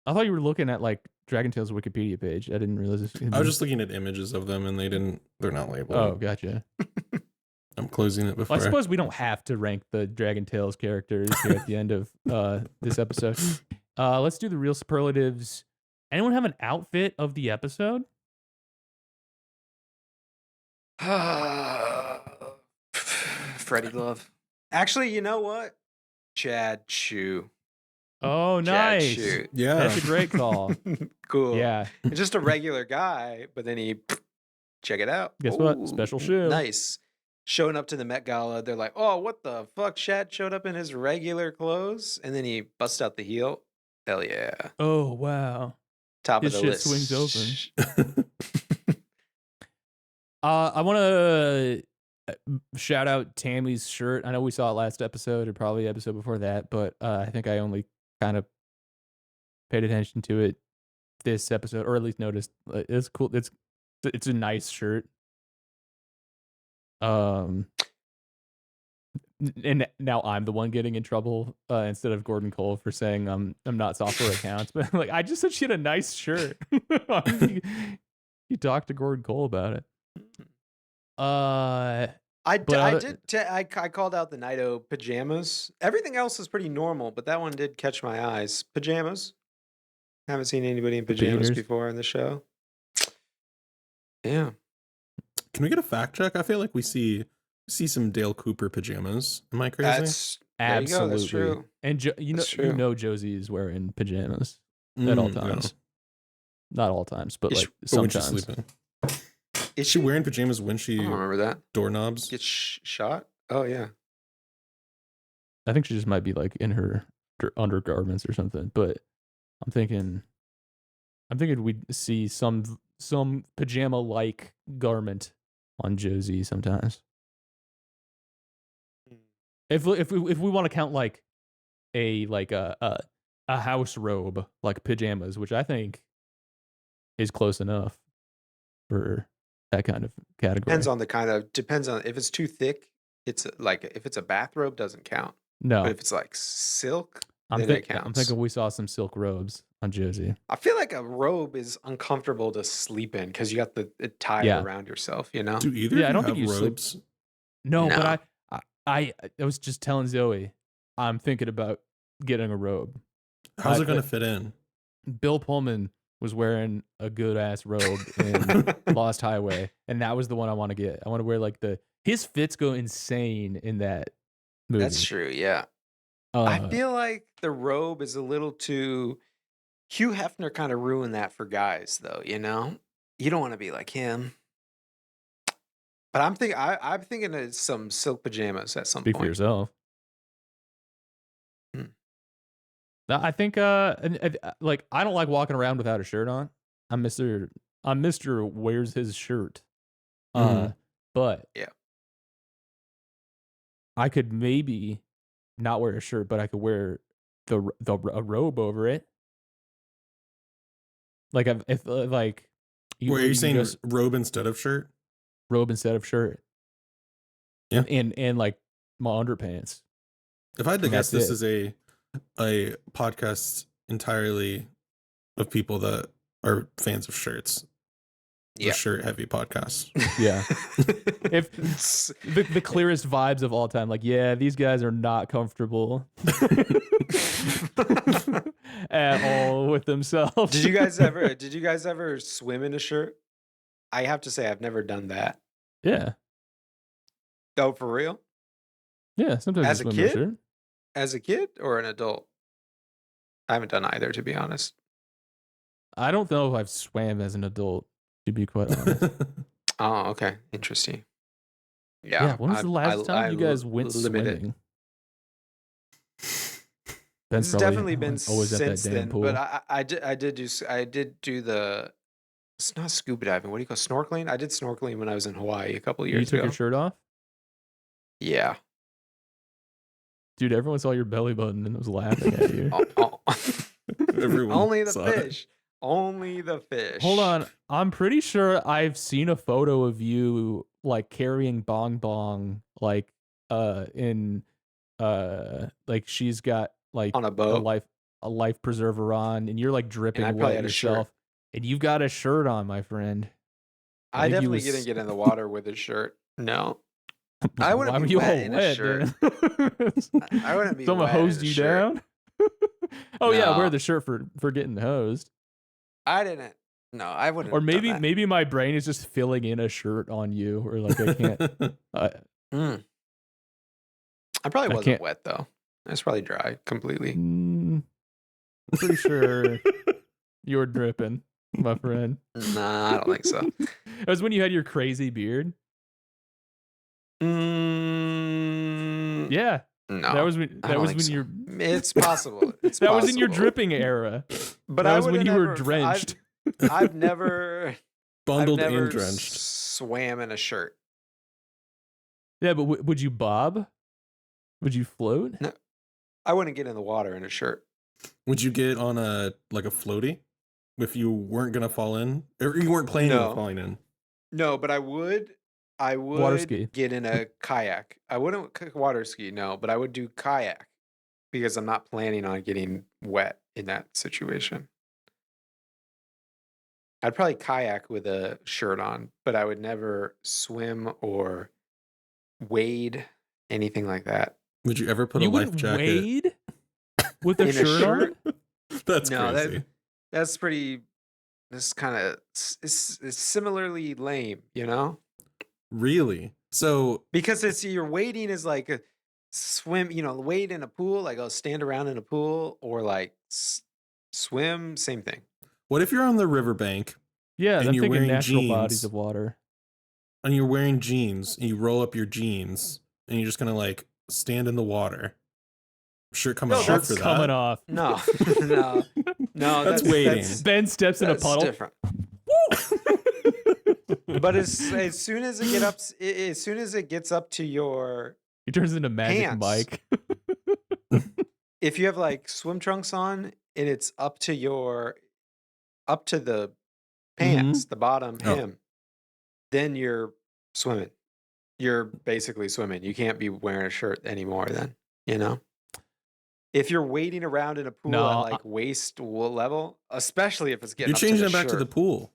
S1: I thought you were looking at like Dragon Tales Wikipedia page. I didn't realize this.
S3: I was just looking at images of them, and they're not labeled.
S1: Oh, gotcha.
S3: I'm closing it before.
S1: Well, I suppose we don't have to rank the Dragon Tales characters here at the end of this episode. Let's do the real superlatives. Anyone have an outfit of the episode?
S2: Freddie Glove. Actually, you know what? Chad Chu.
S1: Oh,
S2: Chad
S1: nice.
S2: Chu.
S3: Yeah.
S1: That's a great call.
S2: Cool.
S1: Yeah.
S2: Just a regular guy, but then he check it out.
S1: Guess what? Special shoe.
S2: Nice. Showing up to the Met Gala, they're like, "Oh, what the fuck?" Chad showed up in his regular clothes, and then he busts out the heel. Hell yeah!
S1: Oh, wow.
S2: Top
S1: His
S2: of the
S1: shit
S2: list.
S1: swings open. I want to shout out Tammy's shirt. I know we saw it last episode or probably the episode before that, but I think I only kind of paid attention to it this episode, or at least noticed. It's cool. It's a nice shirt. And now I'm the one getting in trouble instead of Gordon Cole for saying I'm not software accounts, but like I just said she had a nice shirt. You talked to Gordon Cole about it.
S2: I called out the Nido pajamas. Everything else is pretty normal, but that one did catch my eyes. Pajamas. Haven't seen anybody in pajamas
S1: Beaners.
S2: before in the show. Yeah.
S3: Can we get a fact check? I feel like we see some Dale Cooper pajamas. Am I crazy?
S2: There you go,
S1: Absolutely.
S2: that's true.
S1: And
S2: That's true.
S1: you know Josie is wearing pajamas at all
S3: No.
S1: times. Not all times, but
S2: Is
S1: like
S3: But when she's
S1: sometimes.
S3: sleeping.
S2: Is
S3: Is she wearing pajamas when she
S2: I don't remember that.
S3: doorknobs?
S2: Get shot? Oh yeah.
S1: I think she just might be like in her undergarments or something. But I'm thinking we'd see some pajama like garment on Josie sometimes. If we want to count like a house robe, like pajamas, which I think is close enough for that kind of category.
S2: Depends on if it's too thick. It's like if it's a bathrobe, doesn't count.
S1: No,
S2: But if it's like silk,
S1: I'm
S2: then it
S1: thinking
S2: counts.
S1: we saw some silk robes on Josie.
S2: I feel like a robe is uncomfortable to sleep in because you got it tied
S1: Yeah.
S2: around yourself. You know.
S3: Do either
S1: Yeah, I
S3: of
S1: don't
S3: you
S1: think
S3: have
S1: you sleep-
S3: robes?
S1: No,
S2: No.
S1: but I was just telling Zoe, I'm thinking about getting a robe.
S3: How's
S1: I-
S3: it going to fit in?
S1: Bill Pullman was wearing a good ass robe in Lost Highway, and that was the one I want to get. I want to wear like his fits go insane in that movie.
S2: That's true. Yeah. I
S1: Uh,
S2: feel like the robe is a little too. Hugh Hefner kind of ruined that for guys, though. You know, you don't want to be like him. But I'm thinking of some silk pajamas at some
S1: Speak for
S2: point.
S1: yourself.
S2: Hmm.
S1: No, I think like I don't like walking around without a shirt on. I'm Mr. Wears his shirt.
S3: Mhm.
S1: But
S2: Yeah.
S1: I could maybe not wear a shirt, but I could wear a robe over it. Like if like
S3: Wait, are you saying
S1: just
S3: robe instead of shirt?
S1: robe instead of shirt.
S3: Yeah.
S1: And like my underpants.
S3: If I had to
S1: And
S3: guess,
S1: that's
S3: this is a podcast entirely of people that are fans of shirts. a shirt heavy podcast.
S1: Yeah. If the clearest vibes of all time, like, yeah, these guys are not comfortable at all with themselves.
S2: Did you guys ever swim in a shirt? I have to say I've never done that.
S1: Yeah.
S2: Oh, for real?
S1: Yeah, sometimes
S2: As
S1: you
S2: a
S1: swim in a
S2: kid?
S1: shirt.
S2: As a kid or an adult? I haven't done either, to be honest.
S1: I don't know if I've swam as an adult, to be quite honest.
S2: Oh, okay. Interesting.
S1: Yeah, when was the last time you guys went
S2: limited.
S1: swimming?
S2: It's definitely been
S1: always at that
S2: since
S1: damn
S2: then,
S1: pool.
S2: but I did do the, it's not scuba diving. What do you call snorkeling? I did snorkeling when I was in Hawaii a couple years
S1: You took
S2: ago.
S1: your shirt off?
S2: Yeah.
S1: Dude, everyone saw your belly button and was laughing at you.
S3: Everyone
S2: Only the
S3: saw
S2: fish. Only the fish.
S1: Hold on. I'm pretty sure I've seen a photo of you like carrying Bong Bong like in like she's got like
S2: On a boat.
S1: a life preserver on and you're like dripping
S2: And I probably
S1: wet
S2: had a shirt.
S1: yourself. And you've got a shirt on, my friend.
S2: I
S1: think you
S2: definitely
S1: was-
S2: didn't get in the water with a shirt. No. I wouldn't
S1: Why
S2: be
S1: were you all
S2: wet in a
S1: wet,
S2: shirt.
S1: dude?
S2: I wouldn't be
S1: Someone
S2: wet in
S1: hosed
S2: a
S1: you
S2: shirt.
S1: down? Oh yeah, wear
S2: No.
S1: the shirt for getting hosed.
S2: I didn't. No, I wouldn't.
S1: Or
S2: have done that.
S1: maybe my brain is just filling in a shirt on you, or like I can't.
S2: I probably
S1: I
S2: wasn't
S1: can't-
S2: wet though. I was probably dry completely.
S1: Pretty sure you were dripping, my friend.
S2: Nah, I don't think so.
S1: It was when you had your crazy beard. Yeah,
S2: No,
S1: that was when
S2: I don't think so.
S1: you're.
S2: It's possible. It's
S1: That was in your
S2: possible.
S1: dripping era.
S2: But
S1: That
S2: I
S1: was when
S2: would've
S1: you were
S2: never-
S1: drenched.
S2: I've never
S3: Bundled
S2: I've never
S3: and drenched.
S2: swam in a shirt.
S1: Yeah, but would you bob? Would you float?
S2: No, I wouldn't get in the water in a shirt.
S3: Would you get on a floaty if you weren't gonna fall in, or you weren't planning on
S2: No.
S3: falling in?
S2: No, but I would
S1: Water ski.
S2: get in a kayak. I wouldn't water ski, no, but I would do kayak because I'm not planning on getting wet in that situation. I'd probably kayak with a shirt on, but I would never swim or wade, anything like that.
S3: Would you ever put
S1: You
S3: a life
S1: wouldn't
S3: jacket?
S1: wade with a
S2: In a
S1: shirt
S2: shirt?
S1: on?
S3: That's
S2: No,
S3: crazy.
S2: That's pretty. This kind of it's similarly lame, you know?
S3: Really? So
S2: Because it's your wading is like a swim, wade in a pool, like I'll stand around in a pool, or like swim, same thing.
S3: what if you're on the riverbank
S1: Yeah,
S3: And
S1: I'm
S3: you're
S1: thinking
S3: wearing
S1: natural bodies
S3: jeans.
S1: of water.
S3: and you're wearing jeans and you roll up your jeans and you're just gonna like stand in the water? Shirt coming
S2: No,
S3: off
S1: Shirt's
S3: for that?
S1: coming off.
S2: No, no,
S3: That's wading.
S1: Ben steps in a
S2: That's
S1: puddle.
S2: different. But as soon as it gets up to your,
S1: He turns into Magic
S2: Pants.
S1: Mike.
S2: if you have like swim trunks on and it's up to the pants, the bottom
S3: Oh.
S2: hem, then you're swimming. You're basically swimming. You can't be wearing a shirt anymore then, If you're wading around in a pool
S1: No,
S2: at like waist level, especially if it's getting
S3: You're
S2: up to
S3: changing
S2: the
S3: it back to the
S2: shirt.
S3: pool.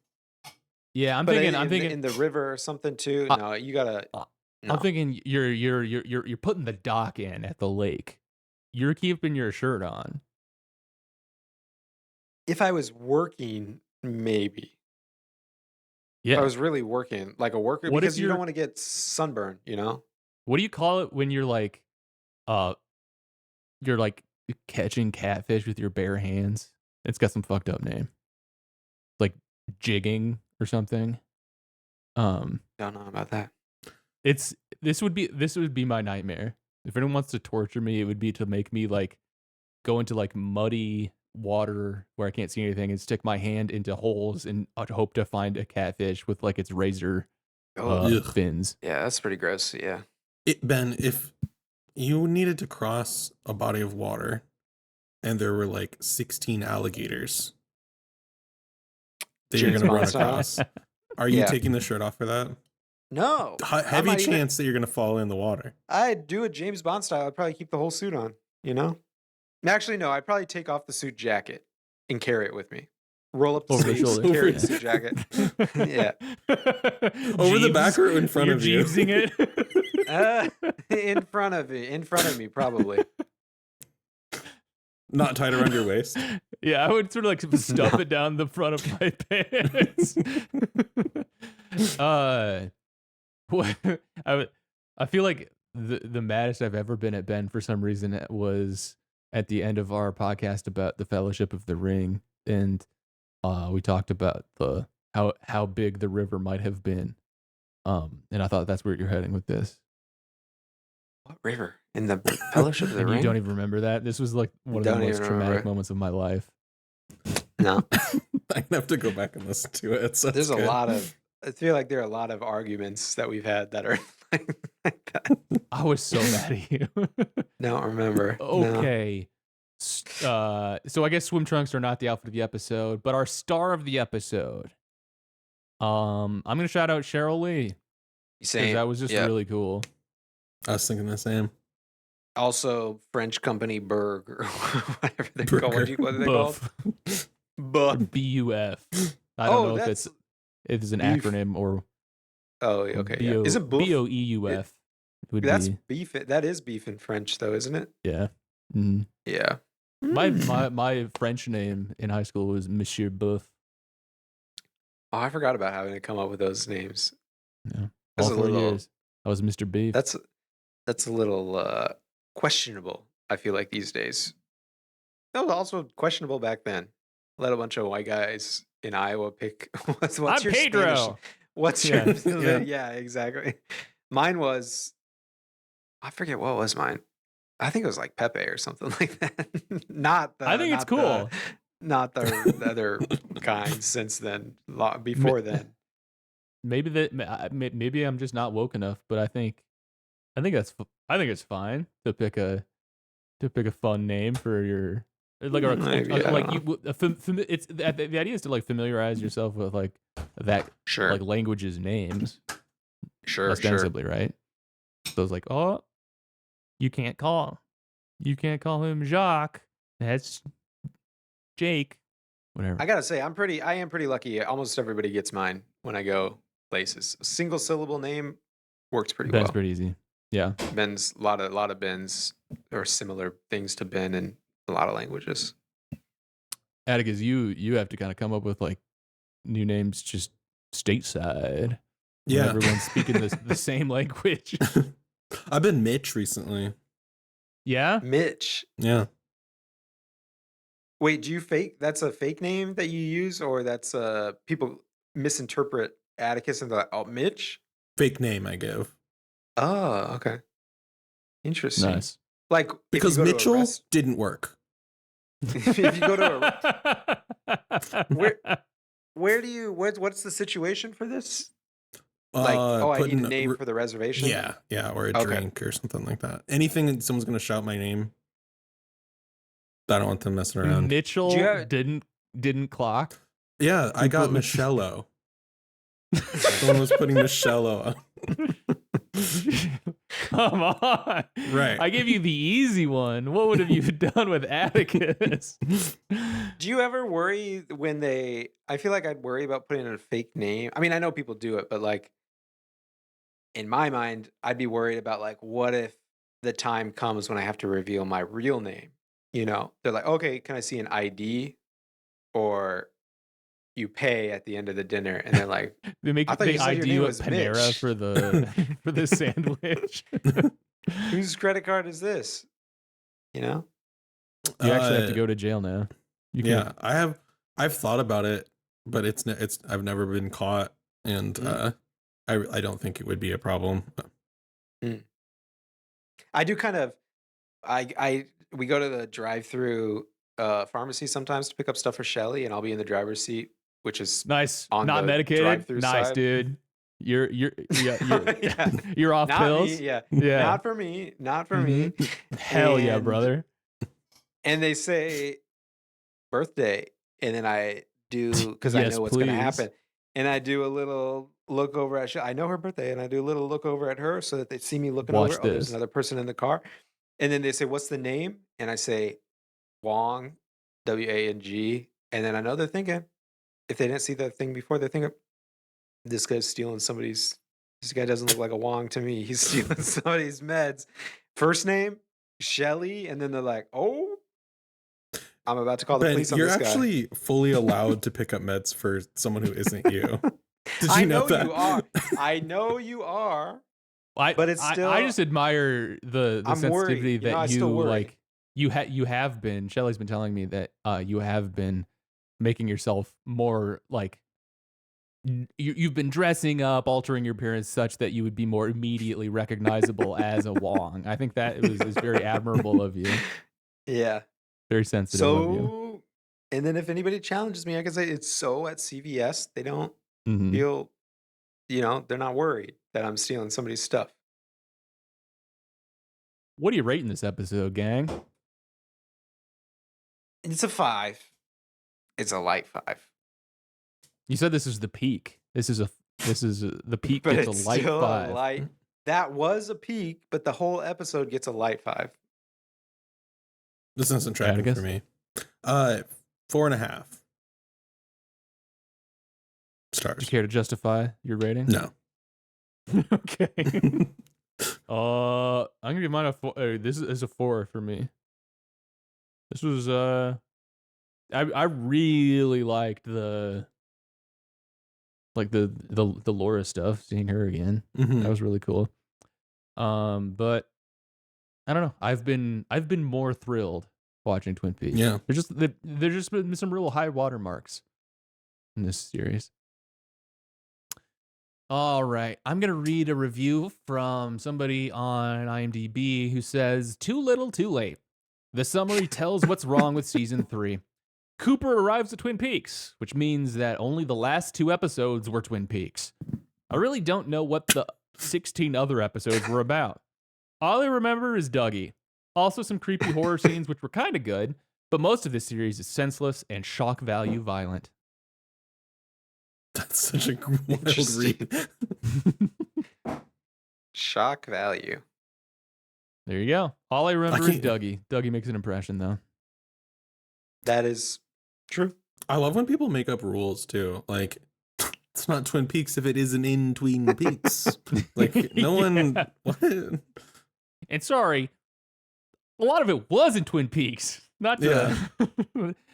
S1: Yeah, I'm
S2: But
S1: thinking
S2: in the river or something too.
S1: Uh,
S2: No, you gotta. No.
S1: I'm thinking you're putting the dock in at the lake. You're keeping your shirt on.
S2: If I was working, maybe.
S1: Yeah.
S2: If I was really working, like a worker,
S1: What if
S2: because you
S1: you're-
S2: don't want to get sunburn,
S1: What do you call it when you're like catching catfish with your bare hands? It's got some fucked up name. Like jigging or something.
S2: Don't know about that.
S1: This would be my nightmare. If anyone wants to torture me, it would be to make me like go into like muddy water where I can't see anything and stick my hand into holes and I'd hope to find a catfish with like its razor
S3: Ugh.
S1: fins.
S2: Yeah, that's pretty gross. Yeah.
S3: Ben, if you needed to cross a body of water and there were like 16 alligators that you're
S2: James
S3: going to run
S2: Bond style.
S3: across, are you
S2: Yeah.
S3: taking the shirt off for that?
S2: No. I'm
S3: Heavy
S2: not even-
S3: chance that you're going to fall in the water.
S2: I'd do a James Bond style. I'd probably keep the whole suit on, Actually, no, I'd probably take off the suit jacket and carry it with me. roll up the
S1: Over the
S2: sleeves,
S1: shoulder.
S2: carry
S3: Yeah.
S2: the suit jacket. Yeah.
S3: Over the back or in front
S1: You're
S3: of you?
S1: Jeevesing it.
S2: In front of me, probably.
S3: Not tied around your waist.
S1: Yeah, I would sort of like stuff
S2: No.
S1: it down the front of my pants. What I feel like the maddest I've ever been at Ben for some reason was at the end of our podcast about the Fellowship of the Ring, and we talked about the how big the river might have been. And I thought that's where you're heading with this.
S2: What river? In the Fellowship of the
S1: And
S2: Ring?
S1: you don't even remember that? This was like one of the
S2: Don't
S1: most
S2: even
S1: traumatic
S2: remember.
S1: moments of my life.
S2: No.
S3: I'm gonna have to go back and listen to it. So
S2: There's a lot of, I feel like there are a lot of arguments that we've had that are like that.
S1: I was so mad at you.
S2: Don't remember. No.
S1: Okay. So I guess swim trunks are not the outfit of the episode, but our star of the episode. I'm gonna shout out Cheryl Lee because
S2: Same.
S1: that was just
S2: Yeah.
S1: really cool.
S3: I was thinking the same.
S2: Also, French company Berg or whatever they're
S3: Burger.
S2: called. What are they called?
S1: Buff.
S2: Buff.
S1: BUF. I don't know if
S2: that's.
S1: it's an
S2: beef.
S1: acronym or
S2: Oh, okay. Yeah. Isn't Boof?
S1: BOEUF would
S2: That's
S1: be.
S2: beef. That is beef in French, though, isn't it?
S1: Yeah. Mhm.
S2: Yeah.
S1: My French name in high school was Monsieur Buff.
S2: Oh, I forgot about having to come up with those names.
S1: Yeah.
S2: That's
S1: All
S2: a
S1: 4
S2: little.
S1: years. I was Mr. Beef.
S2: That's a little questionable. I feel like these days. That was also questionable back then. Let a bunch of white guys in Iowa pick. What's
S1: I'm
S2: your
S1: Pedro.
S2: Spanish? What's
S1: Yeah.
S2: your? Yeah, exactly. Mine was. I forget what was mine. I think it was like Pepe or something like that. Not the.
S1: I think it's
S2: not the-
S1: cool.
S2: Not the other kinds since then. Before then.
S1: Maybe maybe I'm just not woke enough, but I think it's fine to pick a fun name for your like
S2: Maybe, I
S1: like
S2: don't
S1: you it's the idea is to like familiarize yourself with like that
S2: Sure.
S1: like language's names
S2: Sure.
S1: ostensibly, right? So it's like, oh, you can't call him Jacques. That's Jake. Whatever.
S2: I gotta say, I am pretty lucky. Almost everybody gets mine when I go places. A single syllable name works pretty
S1: Ben's
S2: well.
S1: pretty easy. Yeah.
S2: Ben's a lot of Bens or similar things to Ben in a lot of languages.
S1: Atticus, you have to kind of come up with like new names just stateside. When
S3: Yeah.
S1: everyone's speaking the same language.
S3: I've been Mitch recently.
S1: Yeah?
S2: Mitch.
S3: Yeah.
S2: Wait, do you fake? That's a fake name that you use, or that's people misinterpret Atticus and they're like, oh, Mitch.
S3: Fake name I give.
S2: Oh, okay. Interesting.
S1: Nice.
S2: Like if
S3: Because
S2: you go to a
S3: Mitchell didn't work.
S2: if you go to where do you what's the situation for this? Like, I need a name for the reservation.
S3: Yeah, or a
S2: Okay.
S3: drink or something like that. Anything that someone's gonna shout my name. I don't want them messing around.
S1: Mitchell
S2: Do you have-
S1: didn't clock.
S3: Yeah, I got Michello. Someone was putting Michello on.
S1: Come on.
S3: Right.
S1: I gave you the easy one. What would have you done with Atticus?
S2: Do you ever worry when I feel like I'd worry about putting in a fake name. I mean, I know people do it, but like in my mind, I'd be worried about like, what if the time comes when I have to reveal my real name? You know, they're like, okay, can I see an ID? Or you pay at the end of the dinner, and they're like,
S1: They
S2: I thought you said your
S1: ID
S2: name
S1: you at
S2: was
S1: Panera
S2: Mitch.
S1: for the sandwich.
S2: whose credit card is this? You know?
S1: You actually have to go to jail now. You
S3: Yeah, I've thought about it, but it's I've never been caught, and I don't think it would be a problem.
S2: I do kind of. We go to the drive-through pharmacy sometimes to pick up stuff for Shelly, and I'll be in the driver's seat, which is
S1: Nice.
S2: on
S1: Not
S2: the
S1: medicated.
S2: drive-through
S1: Nice,
S2: side.
S1: dude. You're
S2: Yeah.
S1: you're off
S2: Not
S1: pills.
S2: me, yeah.
S1: Yeah.
S2: Not for me. Not for me.
S1: Hell yeah,
S2: And-
S1: brother.
S2: And they say birthday, and then I do because I
S1: Yes,
S2: know what's going to
S1: please.
S2: happen, and I do a little look over at. I know her birthday, and I do a little look over at her so that they see me looking
S1: Watch
S2: over. Oh, there's
S1: this.
S2: another person in the car, and then they say, "What's the name?" And I say, Wang, Wang, and then I know they're thinking, if they didn't see the thing before, they think this guy's stealing somebody's. This guy doesn't look like a Wong to me. He's stealing somebody's meds. First name Shelly, and then they're like, "Oh, I'm about to call the
S3: Ben,
S2: police on
S3: you're
S2: this guy."
S3: actually fully allowed to pick up meds for someone who isn't you. Did
S2: I
S3: you know
S2: know
S3: that?
S2: you are. I know you are.
S1: I
S2: But it's still.
S1: I just admire the
S2: I'm
S1: sensitivity
S2: worried. I
S1: that
S2: still
S1: you
S2: worry.
S1: like. You have been. Shelly's been telling me that you have been making yourself more like. You've been dressing up, altering your appearance such that you would be more immediately recognizable as a Wong. I think that is very admirable of you.
S2: Yeah.
S1: Very sensitive of you.
S2: So, and then if anybody challenges me, I can say it's so at CVS. They don't
S1: Mhm.
S2: feel, they're not worried that I'm stealing somebody's stuff.
S1: What are you rating this episode, gang?
S2: It's a 5. It's a light 5.
S1: You said this is the peak. This is the peak
S2: But
S1: gets
S2: it's
S1: a light
S2: still
S1: 5.
S2: a light. That was a peak, but the whole episode gets a light 5.
S3: This isn't tracking
S1: Atticus?
S3: for me. 4.5
S1: Do
S3: stars.
S1: you care to justify your rating?
S3: No.
S1: Okay. I'm gonna give mine a 4. This is a 4 for me. This was I really liked the Laura stuff. Seeing her again, that was really cool. But I don't know. I've been more thrilled watching Twin Peaks.
S3: Yeah.
S1: There's just been some real high watermarks in this series. All right, I'm going to read a review from somebody on IMDb who says, "Too little, too late. The summary tells what's wrong with season 3. Cooper arrives at Twin Peaks, which means that only the last 2 episodes were Twin Peaks. I really don't know what the 16 other episodes were about. All I remember is Dougie. Also some creepy horror scenes, which were kind of good, but most of this series is senseless and shock value violent."
S3: That's such a wild read.
S2: Shock value.
S1: There you go. All I remember is Dougie. Dougie makes an impression, though.
S2: That is true.
S3: I love when people make up rules too. Like, it's not Twin Peaks if it isn't in Twin Peaks. Like, no one. What?
S1: And sorry, a lot of it was in Twin Peaks. Not to,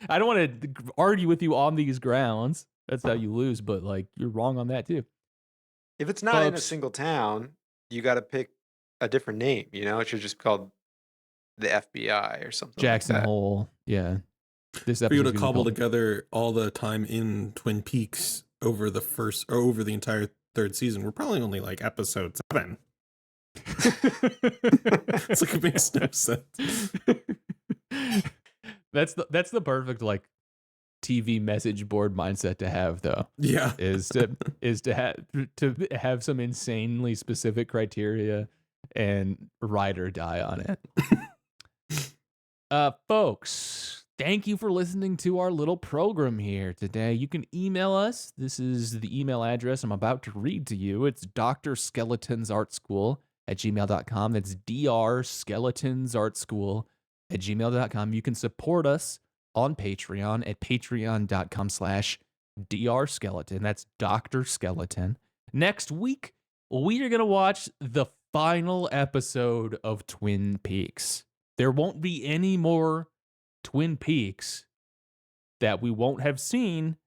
S1: I don't want to argue with you on these grounds. That's how you lose, but like you're wrong on that too.
S2: If it's not in a single town, you got to pick a different name. It should just be called the FBI or something.
S1: Jackson
S2: like that.
S1: Hole. Yeah. This
S3: For you to cobble together all the time in Twin Peaks over the entire 3rd season, we're probably only like episode 7. It's like it makes no sense.
S1: That's the perfect like TV message board mindset to have, though.
S3: Yeah,
S1: is to have some insanely specific criteria and ride or die on it. Folks, thank you for listening to our little program here today. You can email us. This is the email address I'm about to read to you. It's drskeletonsartschool@gmail.com. That's drskeletonsartschool@gmail.com. You can support us on Patreon at patreon.com/drskeleton. That's Dr. Skeleton. Next week, we are going to watch the final episode of Twin Peaks. There won't be any more Twin Peaks that we won't have seen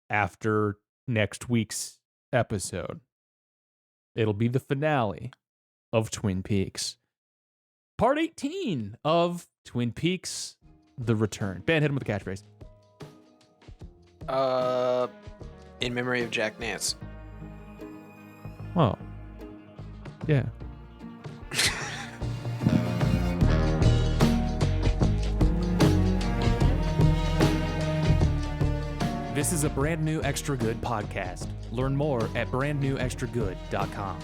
S1: after next week's episode. It'll be the finale of Twin Peaks. Part 18 of Twin Peaks: The Return. Ben, hit him with the catchphrase.
S2: In memory of Jack Nance.
S1: Oh. Yeah. This is a brand new Extra Good podcast. Learn more at brandnewextragood.com.